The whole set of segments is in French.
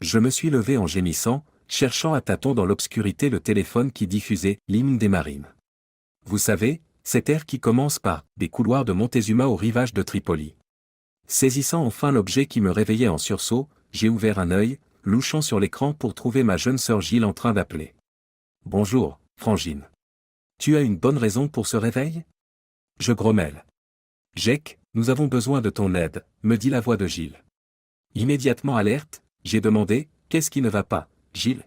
Je me suis levé en gémissant, cherchant à tâtons dans l'obscurité le téléphone qui diffusait l'hymne des marines. Vous savez, cet air qui commence par « des couloirs de Montezuma au rivage de Tripoli ». Saisissant enfin l'objet qui me réveillait en sursaut, j'ai ouvert un œil, louchant sur l'écran pour trouver ma jeune sœur Gilles en train d'appeler. « Bonjour, Frangine. Tu as une bonne raison pour ce réveil ?» Je grommelle. « Jake, nous avons besoin de ton aide, » me dit la voix de Gilles. Immédiatement alerte, j'ai demandé « Qu'est-ce qui ne va pas, Gilles ?»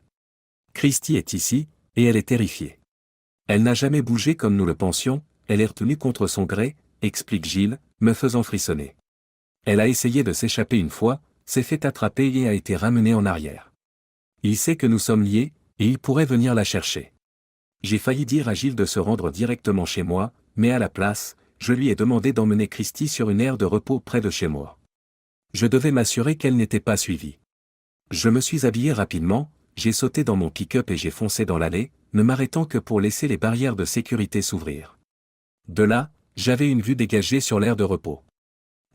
Christy est ici, et elle est terrifiée. Elle n'a jamais bougé comme nous le pensions, elle est retenue contre son gré, explique Gilles, me faisant frissonner. Elle a essayé de s'échapper une fois, s'est fait attraper et a été ramenée en arrière. Il sait que nous sommes liés, et il pourrait venir la chercher. J'ai failli dire à Gilles de se rendre directement chez moi, mais à la place, je lui ai demandé d'emmener Christy sur une aire de repos près de chez moi. Je devais m'assurer qu'elle n'était pas suivie. Je me suis habillé rapidement, j'ai sauté dans mon pick-up et j'ai foncé dans l'allée, ne m'arrêtant que pour laisser les barrières de sécurité s'ouvrir. De là, j'avais une vue dégagée sur l'aire de repos.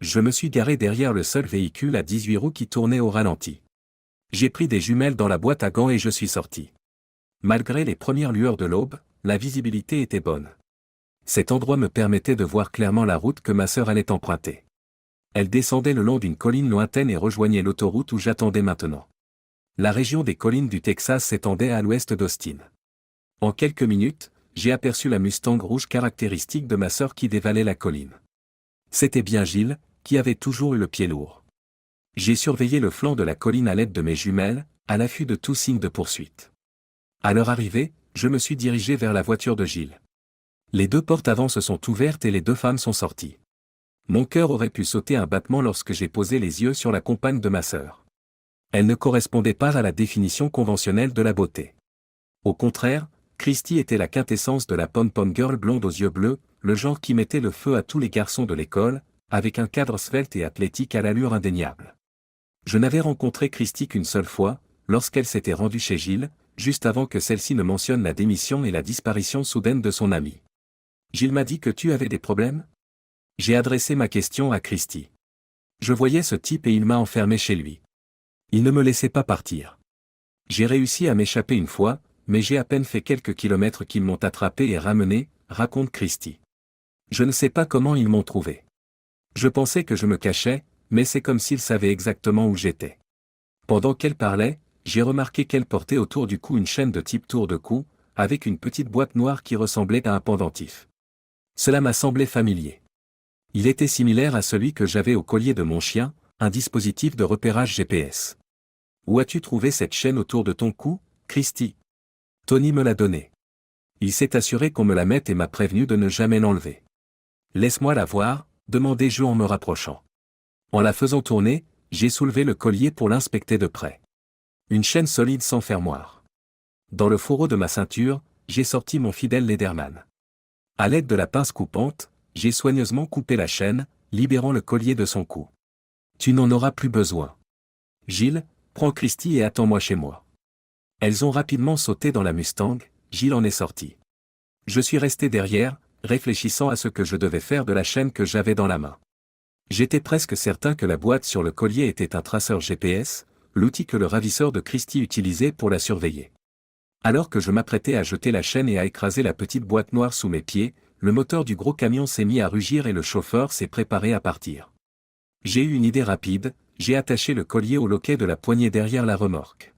Je me suis garé derrière le seul véhicule à 18 roues qui tournait au ralenti. J'ai pris des jumelles dans la boîte à gants et je suis sorti. Malgré les premières lueurs de l'aube, la visibilité était bonne. Cet endroit me permettait de voir clairement la route que ma sœur allait emprunter. Elle descendait le long d'une colline lointaine et rejoignait l'autoroute où j'attendais maintenant. La région des collines du Texas s'étendait à l'ouest d'Austin. En quelques minutes, j'ai aperçu la Mustang rouge caractéristique de ma sœur qui dévalait la colline. C'était bien Gilles, qui avait toujours eu le pied lourd. J'ai surveillé le flanc de la colline à l'aide de mes jumelles, à l'affût de tout signe de poursuite. À leur arrivée, je me suis dirigé vers la voiture de Gilles. Les deux portes avant se sont ouvertes et les deux femmes sont sorties. Mon cœur aurait pu sauter un battement lorsque j'ai posé les yeux sur la compagne de ma sœur. Elle ne correspondait pas à la définition conventionnelle de la beauté. Au contraire, Christy était la quintessence de la pom-pom girl blonde aux yeux bleus, le genre qui mettait le feu à tous les garçons de l'école, avec un cadre svelte et athlétique à l'allure indéniable. Je n'avais rencontré Christy qu'une seule fois, lorsqu'elle s'était rendue chez Gilles, juste avant que celle-ci ne mentionne la démission et la disparition soudaine de son ami. « Gilles m'a dit que tu avais des problèmes ?» J'ai adressé ma question à Christy. Je voyais ce type et il m'a enfermé chez lui. Il ne me laissait pas partir. J'ai réussi à m'échapper une fois, mais j'ai à peine fait quelques kilomètres qu'ils m'ont attrapé et ramené, raconte Christy. Je ne sais pas comment ils m'ont trouvé. Je pensais que je me cachais, mais c'est comme s'ils savaient exactement où j'étais. Pendant qu'elle parlait, j'ai remarqué qu'elle portait autour du cou une chaîne de type tour de cou, avec une petite boîte noire qui ressemblait à un pendentif. Cela m'a semblé familier. Il était similaire à celui que j'avais au collier de mon chien, un dispositif de repérage GPS. Où as-tu trouvé cette chaîne autour de ton cou, Christy ? Tony me l'a donnée. Il s'est assuré qu'on me la mette et m'a prévenu de ne jamais l'enlever. Laisse-moi la voir, demandai-je en me rapprochant. En la faisant tourner, j'ai soulevé le collier pour l'inspecter de près. Une chaîne solide sans fermoir. Dans le fourreau de ma ceinture, j'ai sorti mon fidèle Lederman. À l'aide de la pince coupante, j'ai soigneusement coupé la chaîne, libérant le collier de son cou. Tu n'en auras plus besoin. Gilles, prends Christy et attends-moi chez moi. Elles ont rapidement sauté dans la Mustang, Gilles en est sorti. Je suis resté derrière, réfléchissant à ce que je devais faire de la chaîne que j'avais dans la main. J'étais presque certain que la boîte sur le collier était un traceur GPS, l'outil que le ravisseur de Christy utilisait pour la surveiller. Alors que je m'apprêtais à jeter la chaîne et à écraser la petite boîte noire sous mes pieds, le moteur du gros camion s'est mis à rugir et le chauffeur s'est préparé à partir. J'ai eu une idée rapide, j'ai attaché le collier au loquet de la poignée derrière la remorque.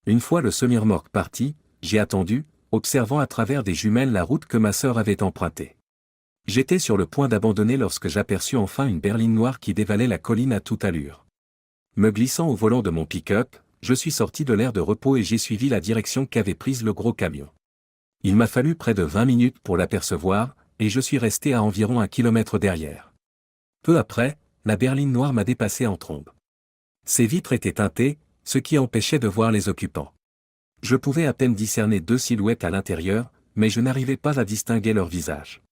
Une fois le semi-remorque parti, j'ai attendu, observant à travers des jumelles la route que ma sœur avait empruntée. J'étais sur le point d'abandonner lorsque j'aperçus enfin une berline noire qui dévalait la colline à toute allure. Me glissant au volant de mon pick-up, je suis sorti de l'aire de repos et j'ai suivi la direction qu'avait prise le gros camion. Il m'a fallu près de 20 minutes pour l'apercevoir, et je suis resté à environ 1 kilomètre derrière. Peu après, la berline noire m'a dépassé en trombe. Ses vitres étaient teintées, ce qui empêchait de voir les occupants. Je pouvais à peine discerner 2 silhouettes à l'intérieur, mais je n'arrivais pas à distinguer leur visage.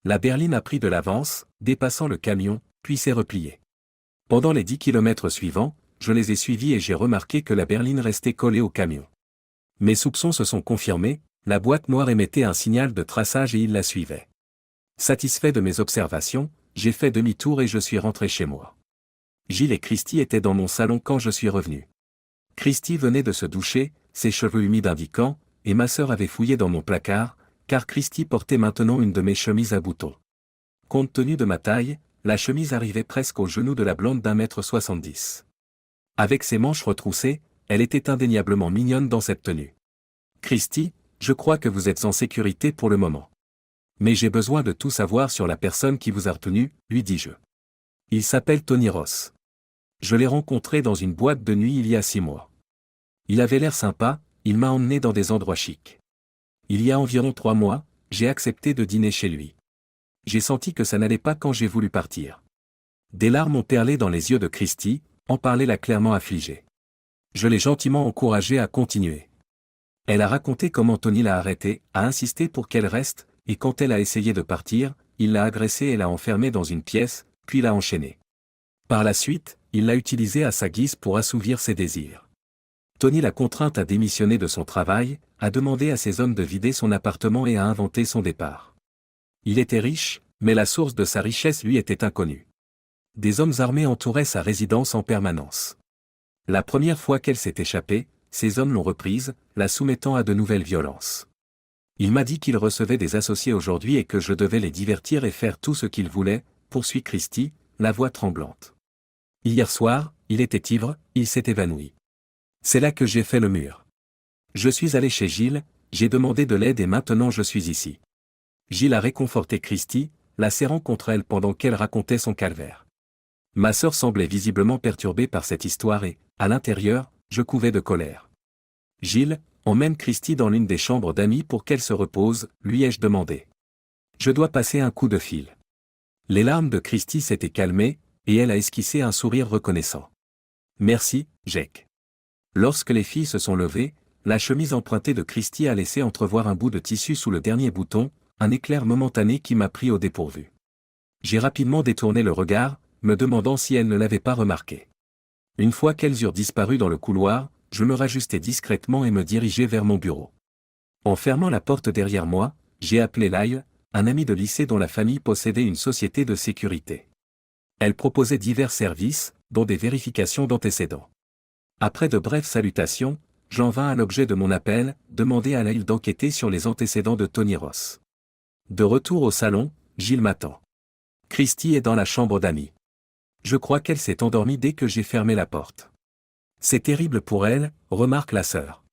La berline a pris de l'avance, dépassant le camion, puis s'est repliée. Pendant les 10 kilomètres suivants, je les ai suivis et j'ai remarqué que la berline restait collée au camion. Mes soupçons se sont confirmés, la boîte noire émettait un signal de traçage et il la suivait. Satisfait de mes observations, j'ai fait demi-tour et je suis rentré chez moi. Gilles et Christy étaient dans mon salon quand je suis revenu. Christy venait de se doucher, ses cheveux humides indiquant, et ma sœur avait fouillé dans mon placard, car Christy portait maintenant une de mes chemises à boutons. Compte tenu de ma taille, la chemise arrivait presque au genou de la blonde d'1,70 m. Avec ses manches retroussées, elle était indéniablement mignonne dans cette tenue. Christy, je crois que vous êtes en sécurité pour le moment. Mais j'ai besoin de tout savoir sur la personne qui vous a retenu, lui dis-je. Il s'appelle Tony Ross. Je l'ai rencontré dans une boîte de nuit il y a 6 mois. Il avait l'air sympa, il m'a emmené dans des endroits chics. Il y a environ 3 mois, j'ai accepté de dîner chez lui. J'ai senti que ça n'allait pas quand j'ai voulu partir. Des larmes ont perlé dans les yeux de Christy, en parlait la clairement affligée. Je l'ai gentiment encouragée à continuer. Elle a raconté comment Tony l'a arrêtée, a insisté pour qu'elle reste, et quand elle a essayé de partir, il l'a agressée et l'a enfermée dans une pièce, puis l'a enchaînée. Par la suite, il l'a utilisée à sa guise pour assouvir ses désirs. Tony l'a contrainte à démissionner de son travail, a demandé à ses hommes de vider son appartement et a inventé son départ. Il était riche, mais la source de sa richesse lui était inconnue. Des hommes armés entouraient sa résidence en permanence. La première fois qu'elle s'est échappée, ces hommes l'ont reprise, la soumettant à de nouvelles violences. Il m'a dit qu'il recevait des associés aujourd'hui et que je devais les divertir et faire tout ce qu'il voulait, poursuit Christy, la voix tremblante. Hier soir, il était ivre, il s'est évanoui. C'est là que j'ai fait le mur. Je suis allé chez Gilles, j'ai demandé de l'aide et maintenant je suis ici. Gilles a réconforté Christy, la serrant contre elle pendant qu'elle racontait son calvaire. Ma sœur semblait visiblement perturbée par cette histoire et, à l'intérieur, je couvais de colère. Gilles, emmène Christy dans l'une des chambres d'amis pour qu'elle se repose, lui ai-je demandé. Je dois passer un coup de fil. Les larmes de Christy s'étaient calmées, et elle a esquissé un sourire reconnaissant. Merci, Jake. Lorsque les filles se sont levées, la chemise empruntée de Christy a laissé entrevoir un bout de tissu sous le dernier bouton, un éclair momentané qui m'a pris au dépourvu. J'ai rapidement détourné le regard, me demandant si elle ne l'avait pas remarqué. Une fois qu'elles eurent disparu dans le couloir, je me rajustai discrètement et me dirigeai vers mon bureau. En fermant la porte derrière moi, j'ai appelé Lyle, un ami de lycée dont la famille possédait une société de sécurité. Elle proposait divers services, dont des vérifications d'antécédents. Après de brèves salutations, j'en vins à l'objet de mon appel, demander à Lyle d'enquêter sur les antécédents de Tony Ross. De retour au salon, Gilles m'attend. Christy est dans la chambre d'amis. Je crois qu'elle s'est endormie dès que j'ai fermé la porte. C'est terrible pour elle, remarque la sœur.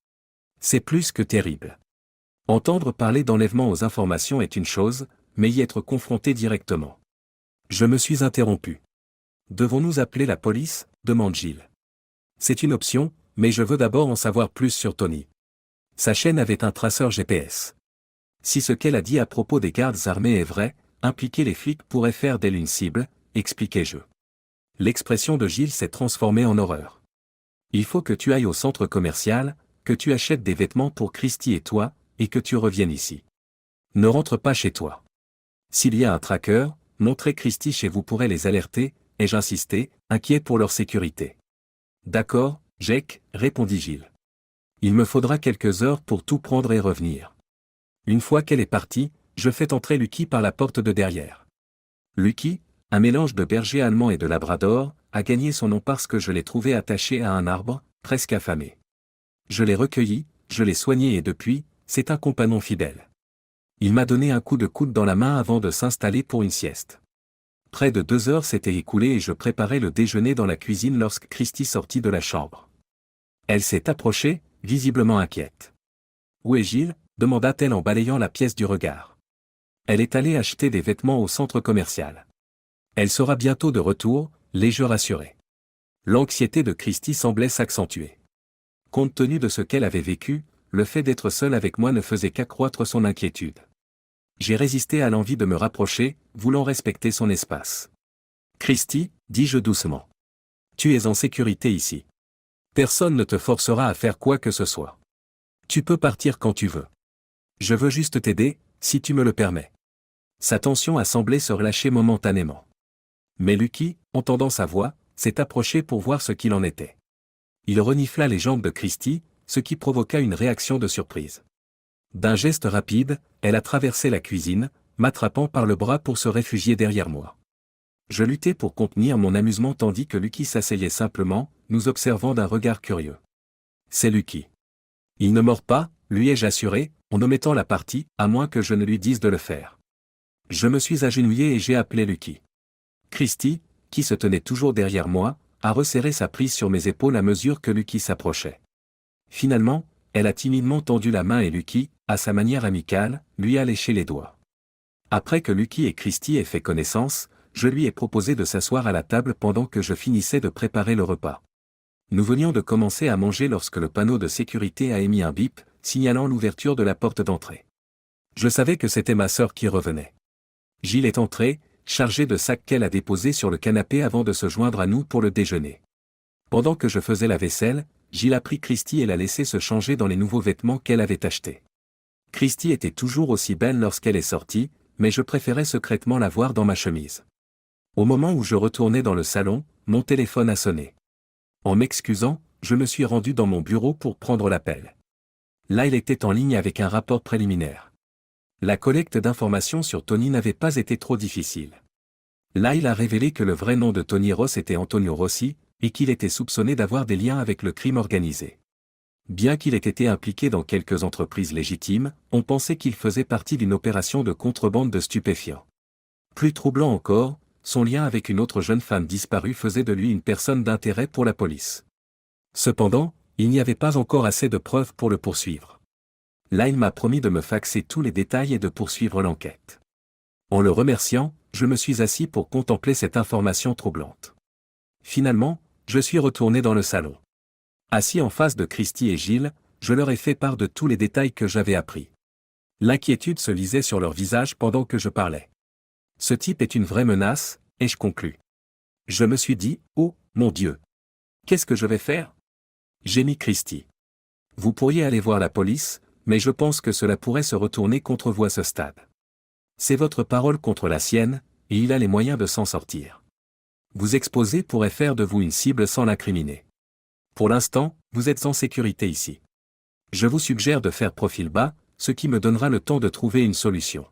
C'est plus que terrible. Entendre parler d'enlèvement aux informations est une chose, mais y être confronté directement. Je me suis interrompu. Devons-nous appeler la police ? Demande Gilles. C'est une option, mais je veux d'abord en savoir plus sur Tony. Sa chaîne avait un traceur GPS. Si ce qu'elle a dit à propos des gardes armés est vrai, impliquer les flics pourrait faire d'elle une cible, expliquai-je. L'expression de Gilles s'est transformée en horreur. Il faut que tu ailles au centre commercial, que tu achètes des vêtements pour Christy et toi, et que tu reviennes ici. Ne rentre pas chez toi. S'il y a un tracker, montrer Christy chez vous pourrait les alerter, ai-je insisté, inquiet pour leur sécurité. D'accord, Jake, répondit Gilles. Il me faudra quelques heures pour tout prendre et revenir. Une fois qu'elle est partie, je fais entrer Lucky par la porte de derrière. Lucky, un mélange de berger allemand et de labrador, a gagné son nom parce que je l'ai trouvé attaché à un arbre, presque affamé. Je l'ai recueilli, je l'ai soigné et depuis, c'est un compagnon fidèle. Il m'a donné un coup de coude dans la main avant de s'installer pour une sieste. Près de 2 heures s'étaient écoulées et je préparais le déjeuner dans la cuisine lorsque Christy sortit de la chambre. Elle s'est approchée, visiblement inquiète. « Où est Gilles ?» demanda-t-elle en balayant la pièce du regard. Elle est allée acheter des vêtements au centre commercial. Elle sera bientôt de retour, l'ai-je rassuré. L'anxiété de Christy semblait s'accentuer. Compte tenu de ce qu'elle avait vécu, le fait d'être seule avec moi ne faisait qu'accroître son inquiétude. J'ai résisté à l'envie de me rapprocher, voulant respecter son espace. « Christy, dis-je doucement. Tu es en sécurité ici. Personne ne te forcera à faire quoi que ce soit. Tu peux partir quand tu veux. Je veux juste t'aider, si tu me le permets. » Sa tension a semblé se relâcher momentanément. Mais Lucky, entendant sa voix, s'est approché pour voir ce qu'il en était. Il renifla les jambes de Christy, ce qui provoqua une réaction de surprise. D'un geste rapide, elle a traversé la cuisine, m'attrapant par le bras pour se réfugier derrière moi. Je luttais pour contenir mon amusement tandis que Lucky s'asseyait simplement, nous observant d'un regard curieux. C'est Lucky. Il ne mord pas, lui ai-je assuré, en omettant la partie, à moins que je ne lui dise de le faire. Je me suis agenouillé et j'ai appelé Lucky. Christy, qui se tenait toujours derrière moi, a resserré sa prise sur mes épaules à mesure que Lucky s'approchait. Finalement, elle a timidement tendu la main et Lucky, à sa manière amicale, lui a léché les doigts. Après que Lucky et Christy aient fait connaissance, je lui ai proposé de s'asseoir à la table pendant que je finissais de préparer le repas. Nous venions de commencer à manger lorsque le panneau de sécurité a émis un bip, signalant l'ouverture de la porte d'entrée. Je savais que c'était ma sœur qui revenait. Gilles est entrée, chargée de sacs qu'elle a déposés sur le canapé avant de se joindre à nous pour le déjeuner. Pendant que je faisais la vaisselle, Gilles a pris Christy et l'a laissé se changer dans les nouveaux vêtements qu'elle avait achetés. Christy était toujours aussi belle lorsqu'elle est sortie, mais je préférais secrètement la voir dans ma chemise. Au moment où je retournais dans le salon, mon téléphone a sonné. En m'excusant, je me suis rendu dans mon bureau pour prendre l'appel. Là, il était en ligne avec un rapport préliminaire. La collecte d'informations sur Tony n'avait pas été trop difficile. Là, il a révélé que le vrai nom de Tony Ross était Antonio Rossi, et qu'il était soupçonné d'avoir des liens avec le crime organisé. Bien qu'il ait été impliqué dans quelques entreprises légitimes, on pensait qu'il faisait partie d'une opération de contrebande de stupéfiants. Plus troublant encore, son lien avec une autre jeune femme disparue faisait de lui une personne d'intérêt pour la police. Cependant, il n'y avait pas encore assez de preuves pour le poursuivre. Là, il m'a promis de me faxer tous les détails et de poursuivre l'enquête. En le remerciant, je me suis assis pour contempler cette information troublante. Finalement, je suis retourné dans le salon. Assis en face de Christy et Gilles, je leur ai fait part de tous les détails que j'avais appris. L'inquiétude se lisait sur leur visage pendant que je parlais. Ce type est une vraie menace, ai-je conclu. Je me suis dit, oh, mon Dieu. Qu'est-ce que je vais faire? J'ai mis Christy. Vous pourriez aller voir la police, mais je pense que cela pourrait se retourner contre vous à ce stade. C'est votre parole contre la sienne, et il a les moyens de s'en sortir. Vous exposer pourrait faire de vous une cible sans l'incriminer. Pour l'instant, vous êtes en sécurité ici. Je vous suggère de faire profil bas, ce qui me donnera le temps de trouver une solution.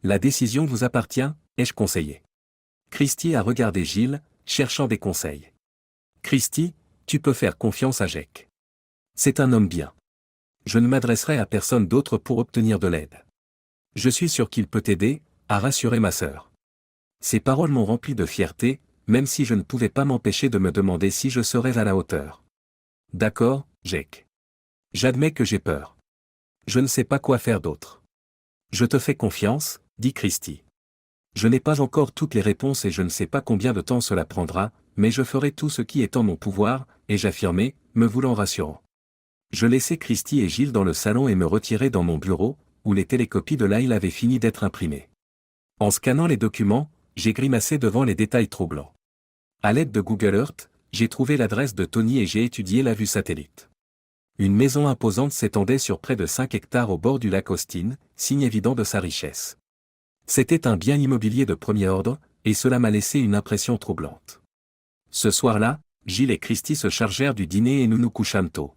La décision vous appartient, ai-je conseillé. Christy a regardé Gilles, cherchant des conseils. Christy, tu peux faire confiance à Jack. C'est un homme bien. Je ne m'adresserai à personne d'autre pour obtenir de l'aide. Je suis sûr qu'il peut t'aider, a rassuré ma sœur. Ces paroles m'ont rempli de fierté, même si je ne pouvais pas m'empêcher de me demander si je serais à la hauteur. D'accord, Jack. J'admets que j'ai peur. Je ne sais pas quoi faire d'autre. Je te fais confiance, dit Christy. Je n'ai pas encore toutes les réponses et je ne sais pas combien de temps cela prendra, mais je ferai tout ce qui est en mon pouvoir, et j'affirmai, me voulant rassurant. Je laissai Christy et Gilles dans le salon et me retirai dans mon bureau, où les télécopies de Lyle avaient fini d'être imprimées. En scannant les documents, j'ai grimacé devant les détails troublants. À l'aide de Google Earth, j'ai trouvé l'adresse de Tony et j'ai étudié la vue satellite. Une maison imposante s'étendait sur près de 5 hectares au bord du lac Austin, signe évident de sa richesse. C'était un bien immobilier de premier ordre, et cela m'a laissé une impression troublante. Ce soir-là, Gilles et Christy se chargèrent du dîner et nous nous couchâmes tôt.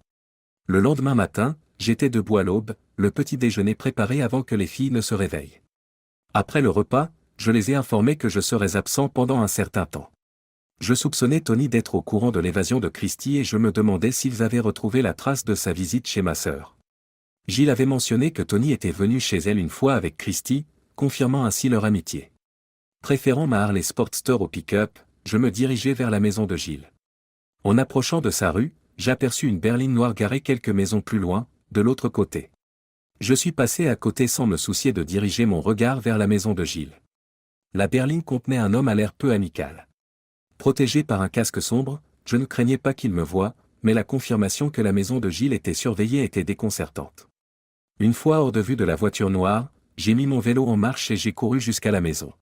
Le lendemain matin, j'étais debout à l'aube, le petit déjeuner préparé avant que les filles ne se réveillent. Après le repas, je les ai informées que je serais absent pendant un certain temps. Je soupçonnais Tony d'être au courant de l'évasion de Christy et je me demandais s'ils avaient retrouvé la trace de sa visite chez ma sœur. Gilles avait mentionné que Tony était venu chez elle une fois avec Christy, confirmant ainsi leur amitié. Préférant ma Harley Sportster au pick-up, je me dirigeai vers la maison de Gilles. En approchant de sa rue, j'aperçus une berline noire garée quelques maisons plus loin, de l'autre côté. Je suis passé à côté sans me soucier de diriger mon regard vers la maison de Gilles. La berline contenait un homme à l'air peu amical. Protégé par un casque sombre, je ne craignais pas qu'il me voie, mais la confirmation que la maison de Gilles était surveillée était déconcertante. Une fois hors de vue de la voiture noire, j'ai mis mon vélo en marche et j'ai couru jusqu'à la maison.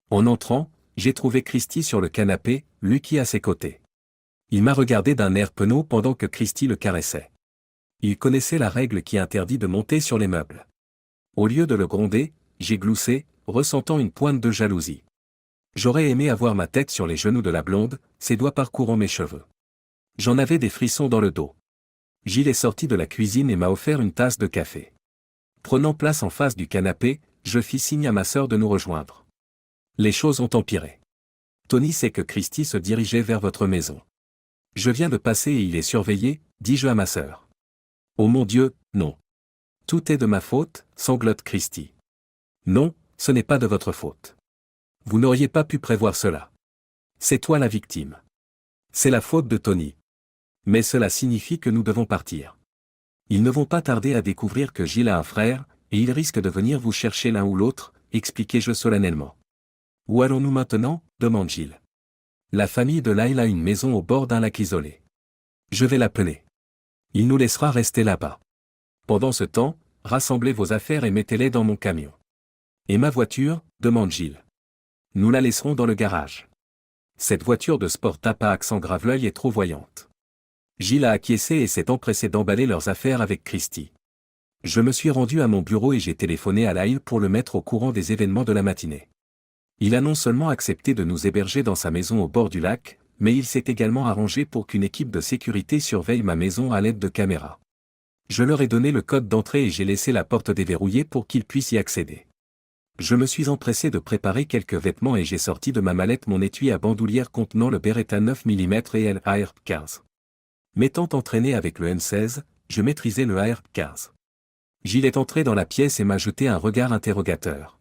En entrant, j'ai trouvé Christy sur le canapé, Lucky à ses côtés. Il m'a regardé d'un air penaud pendant que Christy le caressait. Il connaissait la règle qui interdit de monter sur les meubles. Au lieu de le gronder, j'ai gloussé, ressentant une pointe de jalousie. J'aurais aimé avoir ma tête sur les genoux de la blonde, ses doigts parcourant mes cheveux. J'en avais des frissons dans le dos. Gilles est sorti de la cuisine et m'a offert une tasse de café. Prenant place en face du canapé, je fis signe à ma sœur de nous rejoindre. Les choses ont empiré. Tony sait que Christy se dirigeait vers votre maison. Je viens de passer et il est surveillé, dis-je à ma sœur. Oh mon Dieu, non. Tout est de ma faute, sanglote Christy. Non, ce n'est pas de votre faute. Vous n'auriez pas pu prévoir cela. C'est toi la victime. C'est la faute de Tony. Mais cela signifie que nous devons partir. Ils ne vont pas tarder à découvrir que Gilles a un frère, et ils risquent de venir vous chercher l'un ou l'autre, expliquai-je solennellement. Où allons-nous maintenant, demande Gilles. La famille de Lyle a une maison au bord d'un lac isolé. Je vais l'appeler. Il nous laissera rester là-bas. Pendant ce temps, rassemblez vos affaires et mettez-les dans mon camion. Et ma voiture, demande Gilles. Nous la laisserons dans le garage. Cette voiture de sport tape à accent grave l'œil est trop voyante. Gilles a acquiescé et s'est empressé d'emballer leurs affaires avec Christy. Je me suis rendu à mon bureau et j'ai téléphoné à Lyle pour le mettre au courant des événements de la matinée. Il a non seulement accepté de nous héberger dans sa maison au bord du lac, mais il s'est également arrangé pour qu'une équipe de sécurité surveille ma maison à l'aide de caméras. Je leur ai donné le code d'entrée et j'ai laissé la porte déverrouillée pour qu'ils puissent y accéder. Je me suis empressé de préparer quelques vêtements et j'ai sorti de ma mallette mon étui à bandoulière contenant le Beretta 9 mm et l'AR-15. M'étant entraîné avec le M16, je maîtrisais le AR-15. Gilles est entré dans la pièce et m'a jeté un regard interrogateur.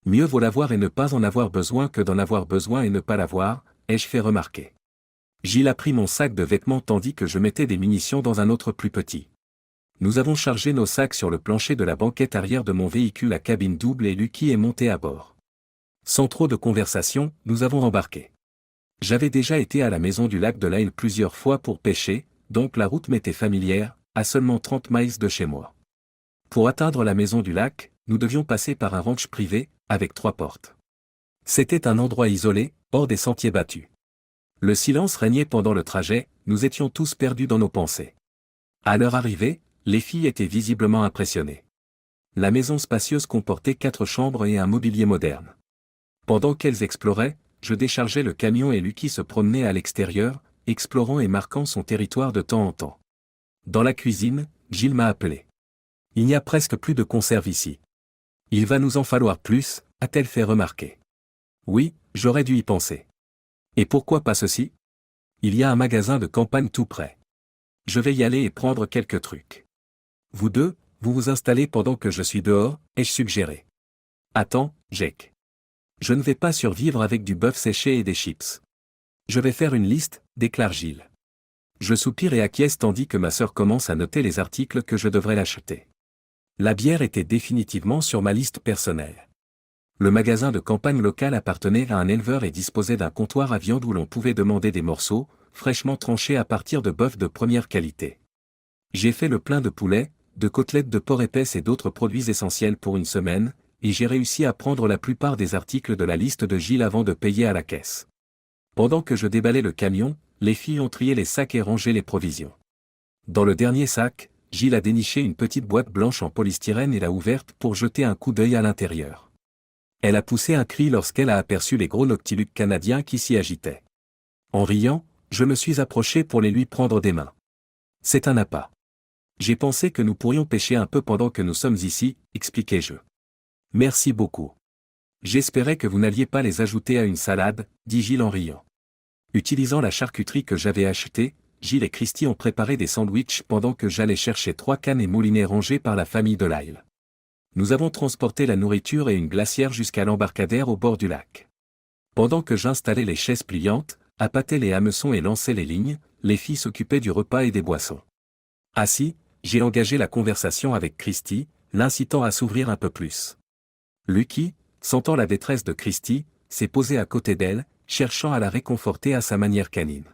Mieux vaut l'avoir et ne pas en avoir besoin que d'en avoir besoin et ne pas l'avoir, ai-je fait remarquer. Gilles a pris mon sac de vêtements tandis que je mettais des munitions dans un autre plus petit. Nous avons chargé nos sacs sur le plancher de la banquette arrière de mon véhicule à cabine double et Lucky est monté à bord. Sans trop de conversation, nous avons embarqué. J'avais déjà été à la maison du lac de Lyle plusieurs fois pour pêcher, donc la route m'était familière, à seulement 30 miles de chez moi. Pour atteindre la maison du lac, nous devions passer par un ranch privé, avec 3 portes. C'était un endroit isolé, hors des sentiers battus. Le silence régnait pendant le trajet, nous étions tous perdus dans nos pensées. À leur arrivée, les filles étaient visiblement impressionnées. La maison spacieuse comportait 4 chambres et un mobilier moderne. Pendant qu'elles exploraient, je déchargeais le camion et Lucky se promenait à l'extérieur, explorant et marquant son territoire de temps en temps. Dans la cuisine, Gilles m'a appelé. Il n'y a presque plus de conserve ici. Il va nous en falloir plus, a-t-elle fait remarquer. Oui, j'aurais dû y penser. Et pourquoi pas ceci? Il y a un magasin de campagne tout près. Je vais y aller et prendre quelques trucs. Vous deux, vous vous installez pendant que je suis dehors, ai-je suggéré. Attends, Jake. Je ne vais pas survivre avec du bœuf séché et des chips. Je vais faire une liste, déclare Gilles. Je soupire et acquiesce tandis que ma sœur commence à noter les articles que je devrais acheter. La bière était définitivement sur ma liste personnelle. Le magasin de campagne local appartenait à un éleveur et disposait d'un comptoir à viande où l'on pouvait demander des morceaux, fraîchement tranchés à partir de bœuf de première qualité. J'ai fait le plein de poulet, de côtelettes de porc épaisse et d'autres produits essentiels pour une semaine, et j'ai réussi à prendre la plupart des articles de la liste de Gilles avant de payer à la caisse. Pendant que je déballais le camion, les filles ont trié les sacs et rangé les provisions. Dans le dernier sac, Gilles a déniché une petite boîte blanche en polystyrène et l'a ouverte pour jeter un coup d'œil à l'intérieur. Elle a poussé un cri lorsqu'elle a aperçu les gros noctiluques canadiens qui s'y agitaient. En riant, je me suis approché pour les lui prendre des mains. C'est un appât. J'ai pensé que nous pourrions pêcher un peu pendant que nous sommes ici, expliquai-je. Merci beaucoup. J'espérais que vous n'alliez pas les ajouter à une salade, dit Gilles en riant. Utilisant la charcuterie que j'avais achetée, Gilles et Christy ont préparé des sandwichs pendant que j'allais chercher 3 cannes et moulinets rangés par la famille de Lyle. Nous avons transporté la nourriture et une glacière jusqu'à l'embarcadère au bord du lac. Pendant que j'installais les chaises pliantes, appâtais les hameçons et lançais les lignes, les filles s'occupaient du repas et des boissons. Assis, j'ai engagé la conversation avec Christy, l'incitant à s'ouvrir un peu plus. Lucky, sentant la détresse de Christy, s'est posé à côté d'elle, cherchant à la réconforter à sa manière canine.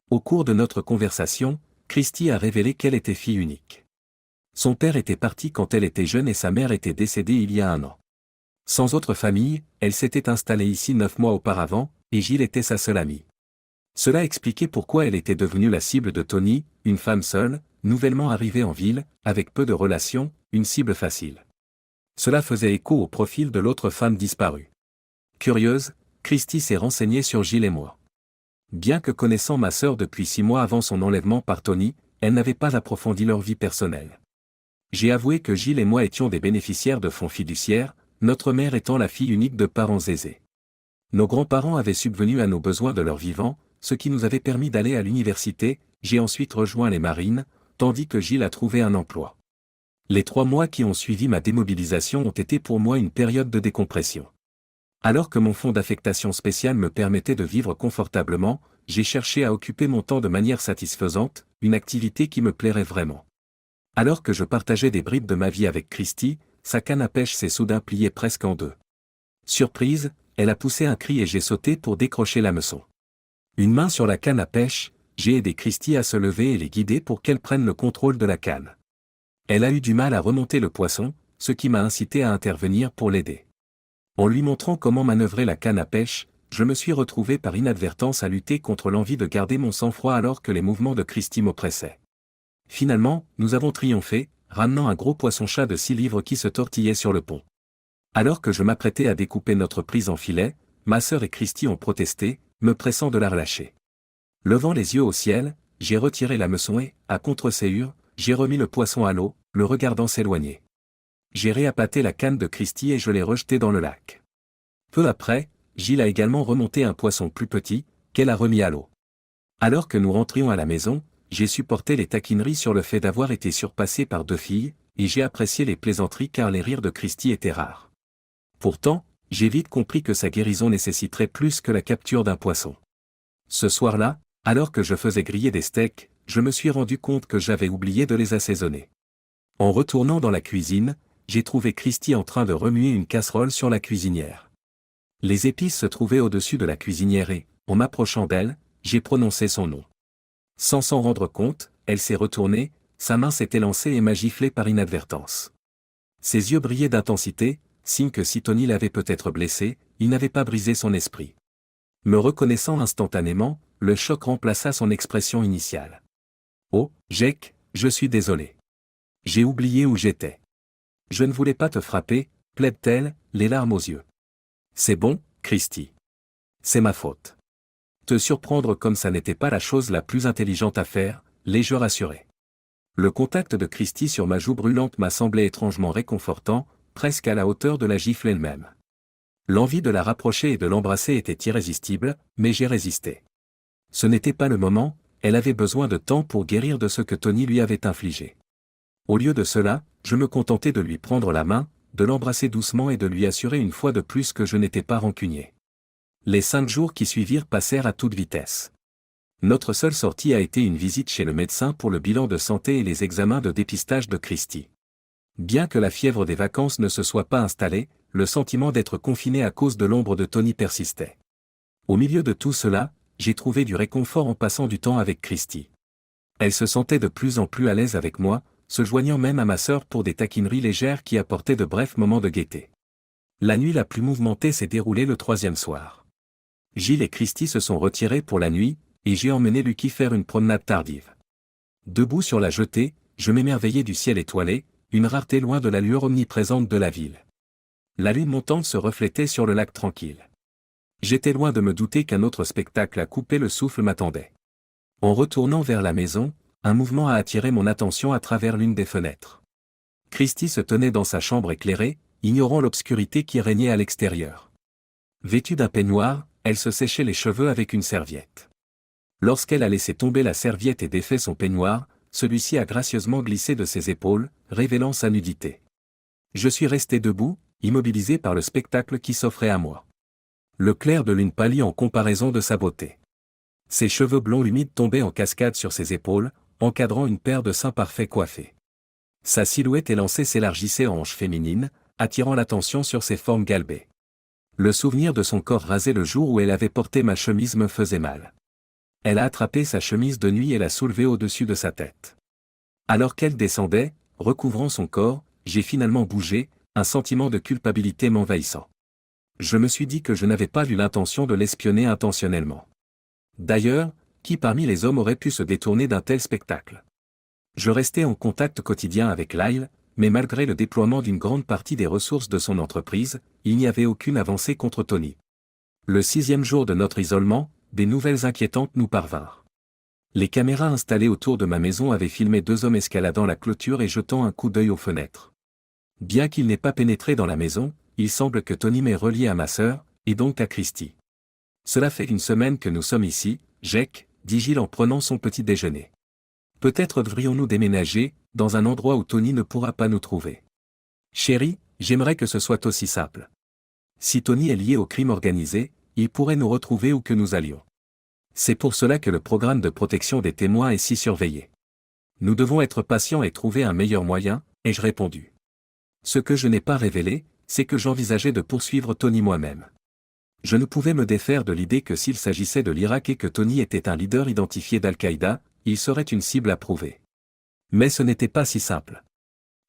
Au cours de notre conversation, Christy a révélé qu'elle était fille unique. Son père était parti quand elle était jeune et sa mère était décédée il y a 1 an. Sans autre famille, elle s'était installée ici 9 mois auparavant, et Gilles était sa seule amie. Cela expliquait pourquoi elle était devenue la cible de Tony, une femme seule, nouvellement arrivée en ville, avec peu de relations, une cible facile. Cela faisait écho au profil de l'autre femme disparue. Curieuse, Christy s'est renseignée sur Gilles et moi. Bien que connaissant ma sœur depuis 6 mois avant son enlèvement par Tony, elle n'avait pas approfondi leur vie personnelle. J'ai avoué que Gilles et moi étions des bénéficiaires de fonds fiduciaires, notre mère étant la fille unique de parents aisés. Nos grands-parents avaient subvenu à nos besoins de leur vivant, ce qui nous avait permis d'aller à l'université, j'ai ensuite rejoint les Marines, tandis que Gilles a trouvé un emploi. Les 3 mois qui ont suivi ma démobilisation ont été pour moi une période de décompression. Alors que mon fonds d'affectation spéciale me permettait de vivre confortablement, j'ai cherché à occuper mon temps de manière satisfaisante, une activité qui me plairait vraiment. Alors que je partageais des bribes de ma vie avec Christy, sa canne à pêche s'est soudain pliée presque en deux. Surprise, elle a poussé un cri et j'ai sauté pour décrocher l'hameçon. Une main sur la canne à pêche, j'ai aidé Christy à se lever et les guider pour qu'elle prenne le contrôle de la canne. Elle a eu du mal à remonter le poisson, ce qui m'a incité à intervenir pour l'aider. En lui montrant comment manœuvrer la canne à pêche, je me suis retrouvé par inadvertance à lutter contre l'envie de garder mon sang-froid alors que les mouvements de Christy m'oppressaient. Finalement, nous avons triomphé, ramenant un gros poisson-chat de 6 livres qui se tortillait sur le pont. Alors que je m'apprêtais à découper notre prise en filet, ma sœur et Christy ont protesté, me pressant de la relâcher. Levant les yeux au ciel, j'ai retiré l'hameçon et, à contre-séhure, j'ai remis le poisson à l'eau, le regardant s'éloigner. J'ai réappâté la canne de Christy et je l'ai rejeté dans le lac. Peu après, Gilles a également remonté un poisson plus petit, qu'elle a remis à l'eau. Alors que nous rentrions à la maison, j'ai supporté les taquineries sur le fait d'avoir été surpassé par 2 filles, et j'ai apprécié les plaisanteries car les rires de Christy étaient rares. Pourtant, j'ai vite compris que sa guérison nécessiterait plus que la capture d'un poisson. Ce soir-là, alors que je faisais griller des steaks, je me suis rendu compte que j'avais oublié de les assaisonner. En retournant dans la cuisine, j'ai trouvé Christy en train de remuer une casserole sur la cuisinière. Les épices se trouvaient au-dessus de la cuisinière et, en m'approchant d'elle, j'ai prononcé son nom. Sans s'en rendre compte, elle s'est retournée, sa main s'est élancée et m'a giflé par inadvertance. Ses yeux brillaient d'intensité, signe que si Tony l'avait peut-être blessé, il n'avait pas brisé son esprit. Me reconnaissant instantanément, le choc remplaça son expression initiale. « Oh, Jake, je suis désolé. J'ai oublié où j'étais. Je ne voulais pas te frapper, plaide-t-elle, les larmes aux yeux. C'est bon, Christy. C'est ma faute. Te surprendre comme ça n'était pas la chose la plus intelligente à faire, l'ai-je rassuré. Le contact de Christy sur ma joue brûlante m'a semblé étrangement réconfortant, presque à la hauteur de la gifle elle-même. L'envie de la rapprocher et de l'embrasser était irrésistible, mais j'ai résisté. Ce n'était pas le moment, elle avait besoin de temps pour guérir de ce que Tony lui avait infligé. Au lieu de cela, je me contentais de lui prendre la main, de l'embrasser doucement et de lui assurer une fois de plus que je n'étais pas rancunier. Les 5 jours qui suivirent passèrent à toute vitesse. Notre seule sortie a été une visite chez le médecin pour le bilan de santé et les examens de dépistage de Christy. Bien que la fièvre des vacances ne se soit pas installée, le sentiment d'être confiné à cause de l'ombre de Tony persistait. Au milieu de tout cela, j'ai trouvé du réconfort en passant du temps avec Christy. Elle se sentait de plus en plus à l'aise avec moi, se joignant même à ma sœur pour des taquineries légères qui apportaient de brefs moments de gaieté. La nuit la plus mouvementée s'est déroulée le 3e soir. Gilles et Christy se sont retirés pour la nuit, et j'ai emmené Lucky faire une promenade tardive. Debout sur la jetée, je m'émerveillais du ciel étoilé, une rareté loin de la lueur omniprésente de la ville. La lune montante se reflétait sur le lac tranquille. J'étais loin de me douter qu'un autre spectacle à couper le souffle m'attendait. En retournant vers la maison, un mouvement a attiré mon attention à travers l'une des fenêtres. Christy se tenait dans sa chambre éclairée, ignorant l'obscurité qui régnait à l'extérieur. Vêtue d'un peignoir, elle se séchait les cheveux avec une serviette. Lorsqu'elle a laissé tomber la serviette et défait son peignoir, celui-ci a gracieusement glissé de ses épaules, révélant sa nudité. Je suis resté debout, immobilisé par le spectacle qui s'offrait à moi. Le clair de lune pâlit en comparaison de sa beauté. Ses cheveux blonds humides tombaient en cascade sur ses épaules, encadrant une paire de seins parfaits coiffés. Sa silhouette élancée s'élargissait en hanches féminines, attirant l'attention sur ses formes galbées. Le souvenir de son corps rasé le jour où elle avait porté ma chemise me faisait mal. Elle a attrapé sa chemise de nuit et l'a soulevée au-dessus de sa tête. Alors qu'elle descendait, recouvrant son corps, j'ai finalement bougé, un sentiment de culpabilité m'envahissant. Je me suis dit que je n'avais pas eu l'intention de l'espionner intentionnellement. D'ailleurs, qui parmi les hommes aurait pu se détourner d'un tel spectacle? Je restais en contact quotidien avec Lyle, mais malgré le déploiement d'une grande partie des ressources de son entreprise, il n'y avait aucune avancée contre Tony. Le 6e jour de notre isolement, des nouvelles inquiétantes nous parvinrent. Les caméras installées autour de ma maison avaient filmé 2 hommes escaladant la clôture et jetant un coup d'œil aux fenêtres. Bien qu'il n'ait pas pénétré dans la maison, il semble que Tony m'ait relié à ma sœur, et donc à Christy. Cela fait une semaine que nous sommes ici, Jake, dit Gilles en prenant son petit déjeuner. Peut-être devrions-nous déménager, dans un endroit où Tony ne pourra pas nous trouver. Chérie, j'aimerais que ce soit aussi simple. Si Tony est lié au crime organisé, il pourrait nous retrouver où que nous allions. C'est pour cela que le programme de protection des témoins est si surveillé. Nous devons être patients et trouver un meilleur moyen, ai-je répondu. Ce que je n'ai pas révélé, c'est que j'envisageais de poursuivre Tony moi-même. Je ne pouvais me défaire de l'idée que s'il s'agissait de l'Irak et que Tony était un leader identifié d'Al-Qaïda, il serait une cible à prouver. Mais ce n'était pas si simple.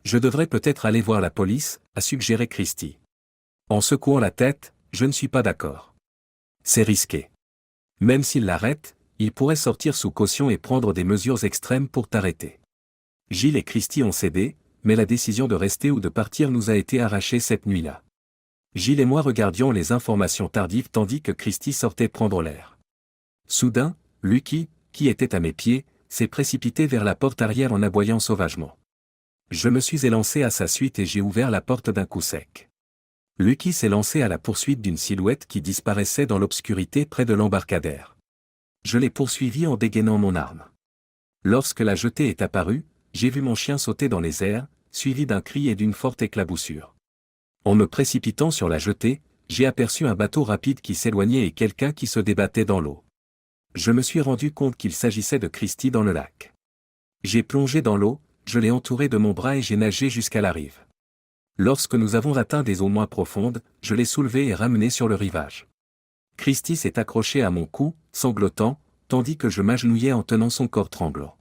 Je devrais peut-être aller voir la police, a suggéré Christie. En secouant la tête, je ne suis pas d'accord. C'est risqué. Même s'il l'arrête, il pourrait sortir sous caution et prendre des mesures extrêmes pour t'arrêter. Gilles et Christie ont cédé, mais la décision de rester ou de partir nous a été arrachée cette nuit-là. Gilles et moi regardions les informations tardives tandis que Christie sortait prendre l'air. Soudain, Lucky, qui était à mes pieds, s'est précipité vers la porte arrière en aboyant sauvagement. Je me suis élancé à sa suite et j'ai ouvert la porte d'un coup sec. Lucky s'est lancé à la poursuite d'une silhouette qui disparaissait dans l'obscurité près de l'embarcadère. Je l'ai poursuivi en dégainant mon arme. Lorsque la jetée est apparue, j'ai vu mon chien sauter dans les airs, suivi d'un cri et d'une forte éclaboussure. En me précipitant sur la jetée, j'ai aperçu un bateau rapide qui s'éloignait et quelqu'un qui se débattait dans l'eau. Je me suis rendu compte qu'il s'agissait de Christie dans le lac. J'ai plongé dans l'eau, je l'ai entouré de mon bras et j'ai nagé jusqu'à la rive. Lorsque nous avons atteint des eaux moins profondes, je l'ai soulevé et ramené sur le rivage. Christie s'est accrochée à mon cou, sanglotant, tandis que je m'agenouillais en tenant son corps tremblant.